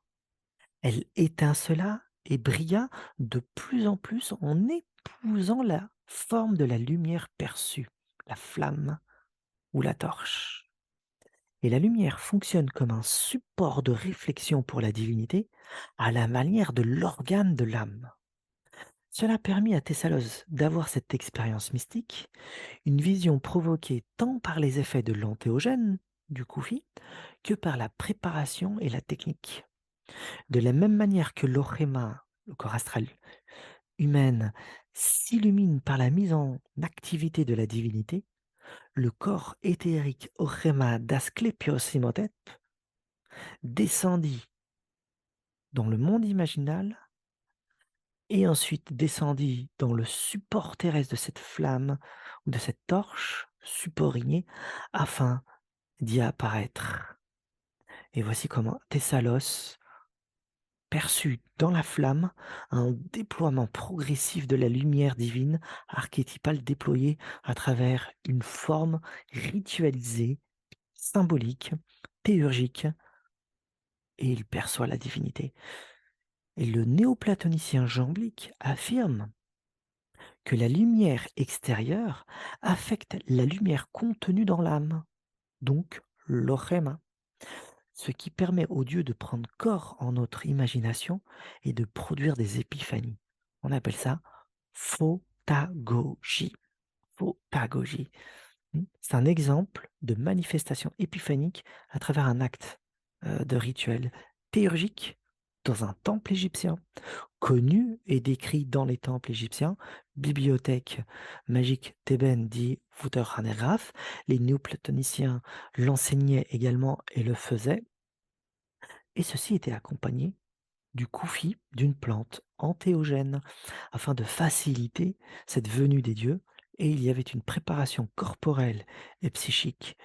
elle étincela et brilla de plus en plus en épousant la forme de la lumière perçue, la flamme ou la torche. Et la lumière fonctionne comme un support de réflexion pour la divinité, à la manière de l'organe de l'âme. Cela permit à Thessalos d'avoir cette expérience mystique, une vision provoquée tant par les effets de l'antéogène, du Koufi, que par la préparation et la technique. De la même manière que l'Orema, le corps astral humaine, s'illumine par la mise en activité de la divinité, le corps éthérique Orema d'Asclépios Imhotep descendit dans le monde imaginal et ensuite descendit dans le support terrestre de cette flamme ou de cette torche, support igné, afin d'y apparaître. Et voici comment Thessalos perçut dans la flamme un déploiement progressif de la lumière divine archétypale déployée à travers une forme ritualisée, symbolique, théurgique, et il perçoit la divinité. Et le néoplatonicien Jamblique affirme que la lumière extérieure affecte la lumière contenue dans l'âme, donc l'orema, ce qui permet au Dieu de prendre corps en notre imagination et de produire des épiphanies. On appelle ça photagogie. Photagogie. C'est un exemple de manifestation épiphanique à travers un acte de rituel théurgique dans un temple égyptien, connu et décrit dans les temples égyptiens, bibliothèque magique thébaine dit Wouter Hanegraaff. Les néoplatoniciens l'enseignaient également et le faisaient, et ceci était accompagné du koufi, d'une plante antéogène, afin de faciliter cette venue des dieux, et il y avait une préparation corporelle et psychique.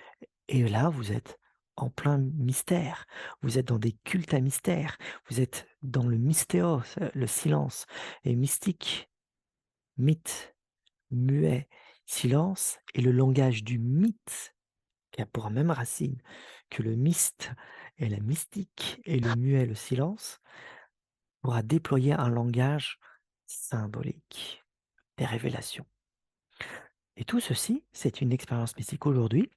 Et là, vous êtes en plein mystère, vous êtes dans des cultes à mystère, vous êtes dans le mystéos, le silence, et mystique, mythe, muet, silence, et le langage du mythe, qui a pour même racine que le myste et la mystique, et le muet, le silence, pourra déployer un langage symbolique, des révélations. Et tout ceci, c'est une expérience mystique aujourd'hui,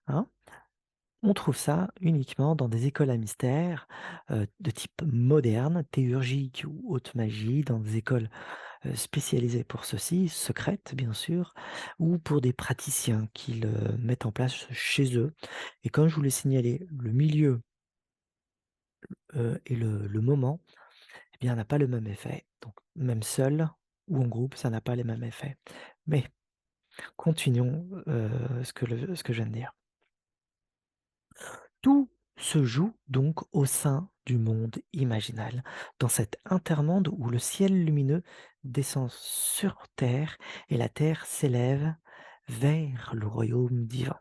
hein. On trouve ça uniquement dans des écoles à mystère, de type moderne, théurgique ou haute magie, dans des écoles, spécialisées pour ceci, secrètes bien sûr, ou pour des praticiens qui le mettent en place chez eux. Et comme je vous l'ai signalé, le milieu, et le moment, eh bien, n'a pas le même effet. Donc même seul ou en groupe, ça n'a pas les mêmes effets. Mais continuons, ce que je viens de dire. Tout se joue donc au sein du monde imaginal, dans cet intermonde où le ciel lumineux descend sur terre et la terre s'élève vers le royaume divin.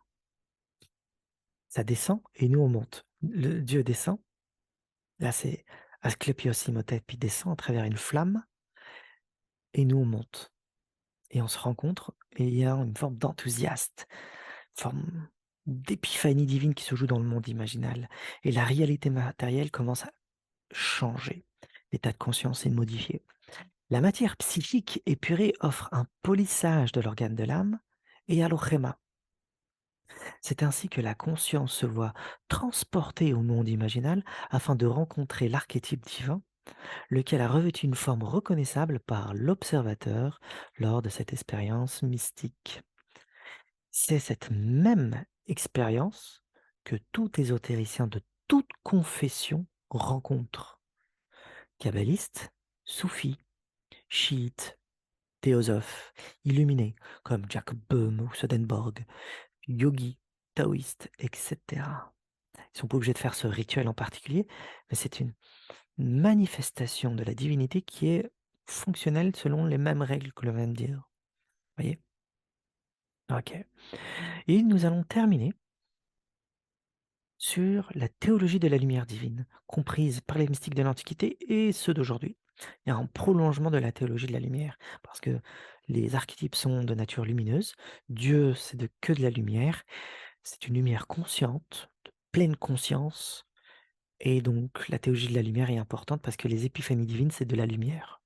Ça descend et nous on monte. Le Dieu descend, là c'est Asclépios Imhotep, il descend à travers une flamme et nous on monte. Et on se rencontre et il y a une forme d'enthousiaste, forme d'épiphanie divine qui se joue dans le monde imaginal. Et la réalité matérielle commence à changer. L'état de conscience est modifié. La matière psychique épurée offre un polissage de l'organe de l'âme et alochéma. C'est ainsi que la conscience se voit transportée au monde imaginal afin de rencontrer l'archétype divin, lequel a revêtu une forme reconnaissable par l'observateur lors de cette expérience mystique. C'est cette même expérience que tout ésotéricien de toute confession rencontre. Kabbalistes, soufis, chiites, théosophes, illuminés comme Jacob Böhm ou Swedenborg, yogis, taoïstes, etc. Ils ne sont pas obligés de faire ce rituel en particulier, mais c'est une manifestation de la divinité qui est fonctionnelle selon les mêmes règles que l'on vient de dire. Vous voyez? Ok. Et nous allons terminer sur la théologie de la lumière divine, comprise par les mystiques de l'Antiquité et ceux d'aujourd'hui. Il y a un prolongement de la théologie de la lumière, parce que les archétypes sont de nature lumineuse, Dieu c'est que de la lumière, c'est une lumière consciente, de pleine conscience, et donc la théologie de la lumière est importante parce que les épiphanies divines c'est de la lumière.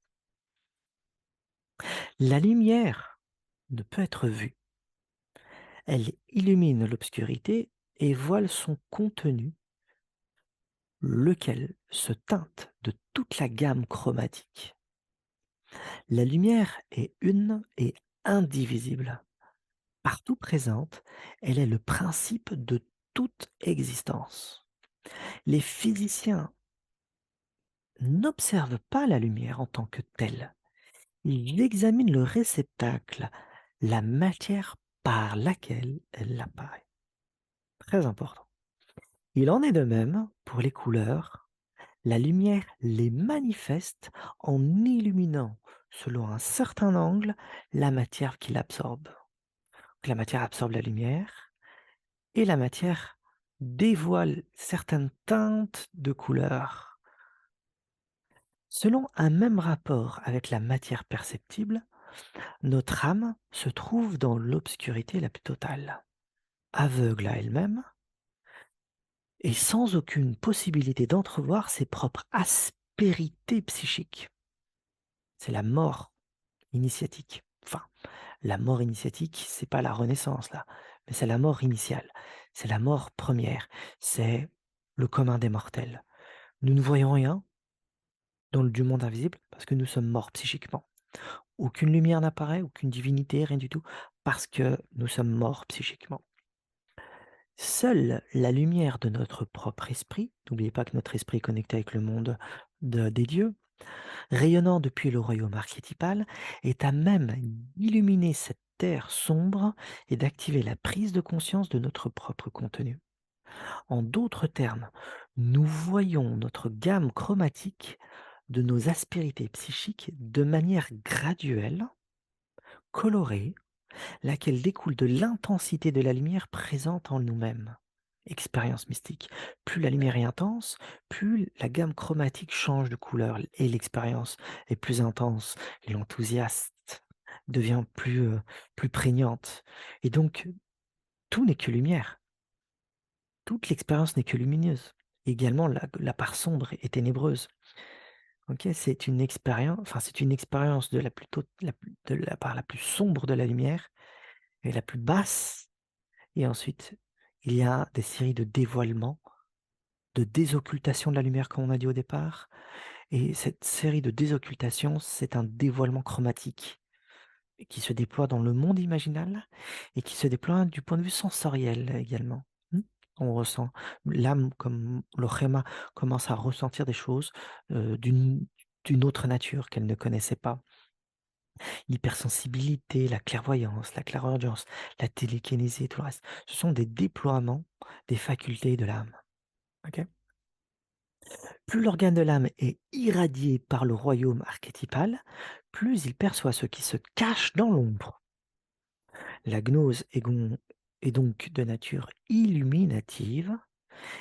La lumière ne peut être vue, elle illumine l'obscurité et voile son contenu, lequel se teinte de toute la gamme chromatique. La lumière est une et indivisible. Partout présente, elle est le principe de toute existence. Les physiciens n'observent pas la lumière en tant que telle. Ils examinent le réceptacle, la matière par laquelle elle apparaît. Très important. Il en est de même pour les couleurs. La lumière les manifeste en illuminant, selon un certain angle, la matière qu'il absorbe. Donc, la matière absorbe la lumière et la matière dévoile certaines teintes de couleurs. Selon un même rapport avec la matière perceptible, notre âme se trouve dans l'obscurité la plus totale, aveugle à elle-même et sans aucune possibilité d'entrevoir ses propres aspérités psychiques. C'est la mort initiatique. Enfin, la mort initiatique, c'est pas la renaissance là, mais c'est la mort initiale. C'est la mort première. C'est le commun des mortels. Nous ne voyons rien du monde invisible parce que nous sommes morts psychiquement. Aucune lumière n'apparaît, aucune divinité, rien du tout, parce que nous sommes morts psychiquement. Seule la lumière de notre propre esprit, n'oubliez pas que notre esprit est connecté avec le monde des dieux, rayonnant depuis le royaume archétypal, est à même d'illuminer cette terre sombre et d'activer la prise de conscience de notre propre contenu. En d'autres termes, nous voyons notre gamme chromatique de nos aspérités psychiques de manière graduelle, colorée, laquelle découle de l'intensité de la lumière présente en nous-mêmes. Expérience mystique. Plus la lumière est intense, plus la gamme chromatique change de couleur et l'expérience est plus intense et l'enthousiasme devient plus prégnante. Et donc, tout n'est que lumière. Toute l'expérience n'est que lumineuse. Également, la part sombre et ténébreuse. Ok, c'est une expérience, enfin, c'est une expérience de la part la plus sombre de la lumière et la plus basse. Et ensuite, il y a des séries de dévoilements, de désoccultation de la lumière, comme on a dit au départ. Et cette série de désoccultation, c'est un dévoilement chromatique qui se déploie dans le monde imaginal et qui se déploie du point de vue sensoriel également. On ressent l'âme, comme le Rema commence à ressentir des choses d'une autre nature qu'elle ne connaissait pas. L'hypersensibilité, la clairvoyance, la clairaudience, la télékinésie et tout le reste. Ce sont des déploiements des facultés de l'âme. Ok. Plus l'organe de l'âme est irradié par le royaume archétypal, plus il perçoit ce qui se cache dans l'ombre. La gnose est donc de nature illuminative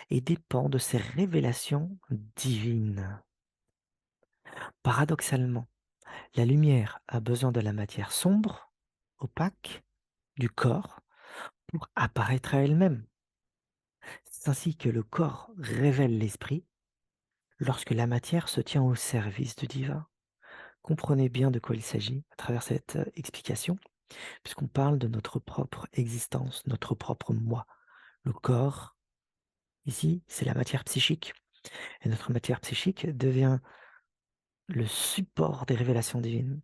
et dépend de ces révélations divines. Paradoxalement, la lumière a besoin de la matière sombre, opaque, du corps, pour apparaître à elle-même. C'est ainsi que le corps révèle l'esprit lorsque la matière se tient au service du divin. Comprenez bien de quoi il s'agit à travers cette explication, puisqu'on parle de notre propre existence, notre propre moi. Le corps, ici, c'est la matière psychique. Et notre matière psychique devient le support des révélations divines.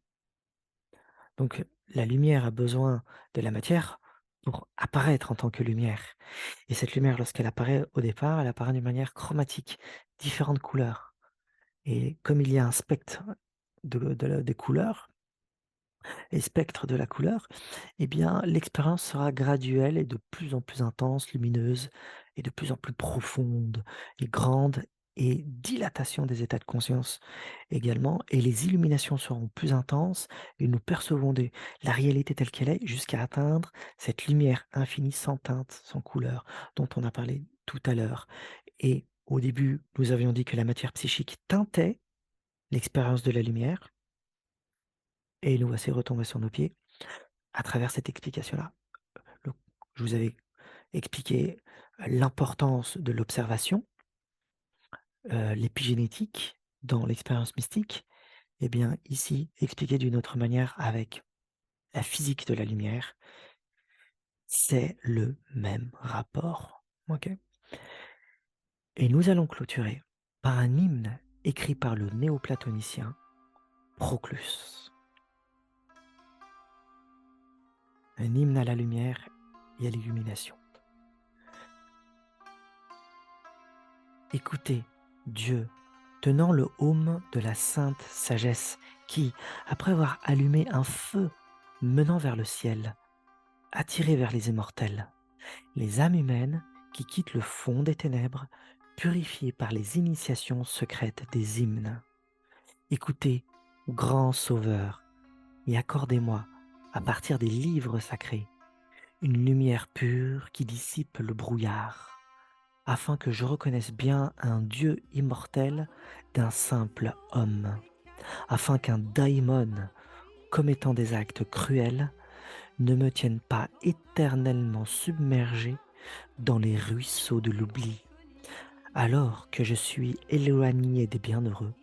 Donc, la lumière a besoin de la matière pour apparaître en tant que lumière. Et cette lumière, lorsqu'elle apparaît au départ, elle apparaît d'une manière chromatique, différentes couleurs. Et comme il y a un spectre des couleurs, et spectre de la couleur, eh bien, l'expérience sera graduelle et de plus en plus intense, lumineuse, et de plus en plus profonde et grande, et dilatation des états de conscience également, et les illuminations seront plus intenses, et nous percevons la réalité telle qu'elle est, jusqu'à atteindre cette lumière infinie sans teinte, sans couleur, dont on a parlé tout à l'heure. Et au début, nous avions dit que la matière psychique teintait l'expérience de la lumière, et nous voici retombés sur nos pieds à travers cette explication-là. Je vous avais expliqué l'importance de l'observation, l'épigénétique dans l'expérience mystique. Eh bien, ici, expliqué d'une autre manière avec la physique de la lumière, c'est le même rapport. Ok. Et nous allons clôturer par un hymne écrit par le néoplatonicien Proclus. Un hymne à la lumière et à l'illumination. Écoutez, Dieu, tenant le aume de la sainte sagesse qui, après avoir allumé un feu menant vers le ciel, attiré vers les immortels, les âmes humaines qui quittent le fond des ténèbres, purifiées par les initiations secrètes des hymnes. Écoutez, grand Sauveur, et accordez-moi, à partir des livres sacrés, une lumière pure qui dissipe le brouillard, afin que je reconnaisse bien un Dieu immortel d'un simple homme, afin qu'un daimon, commettant des actes cruels, ne me tienne pas éternellement submergé dans les ruisseaux de l'oubli, alors que je suis éloigné des bienheureux,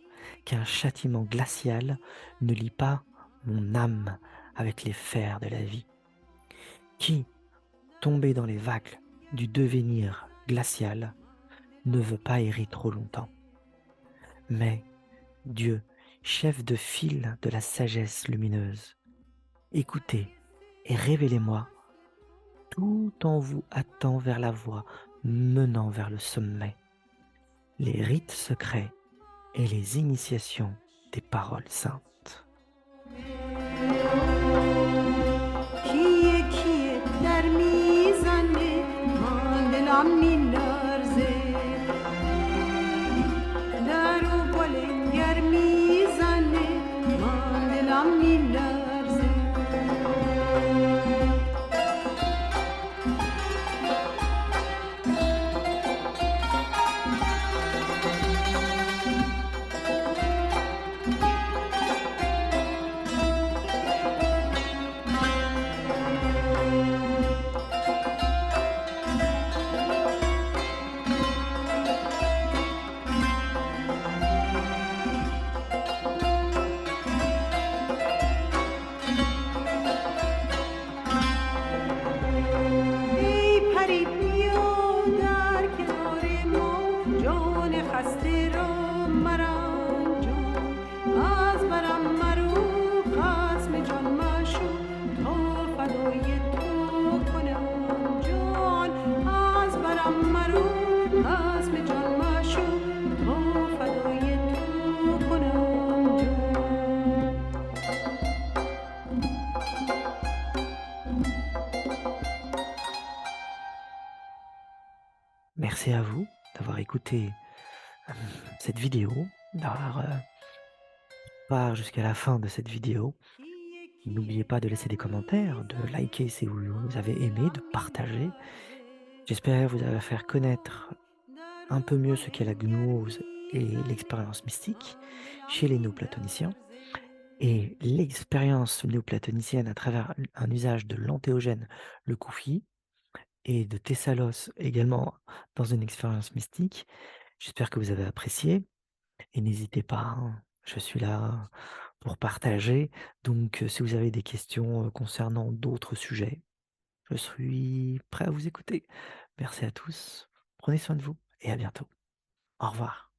qu'un châtiment glacial ne lie pas mon âme avec les fers de la vie, qui, tombé dans les vagues du devenir glacial, ne veut pas errer trop longtemps. Mais, Dieu, chef de file de la sagesse lumineuse, écoutez et révélez-moi tout en vous hâtant vers la voie menant vers le sommet, les rites secrets et les initiations des paroles saintes. خسته را مرنجان از برم مرو خسم جان مشو تا فدای تو کنم جان از برم مرو خسم جان مشو تا فدای تو کنم جان. Merci à vous d'avoir écouté, cette vidéo, d'avoir, part jusqu'à la fin de cette vidéo. کیه N'oubliez کیه pas de laisser des commentaires, de liker si vous avez aimé, de غمی partager. نوازه J'espère vous در faire faire connaître un peu mieux ce qu'est la gnose et l'expérience mystique chez les néoplatoniciens. Et l'expérience néoplatonicienne à travers un usage de l'antéogène, le Koufi, et de Thessalos également dans une expérience mystique. J'espère que vous avez apprécié et n'hésitez pas, hein, je suis là pour partager. Donc, si vous avez des questions concernant d'autres sujets, je suis prêt à vous écouter. Merci à tous, prenez soin de vous et à bientôt. Au revoir.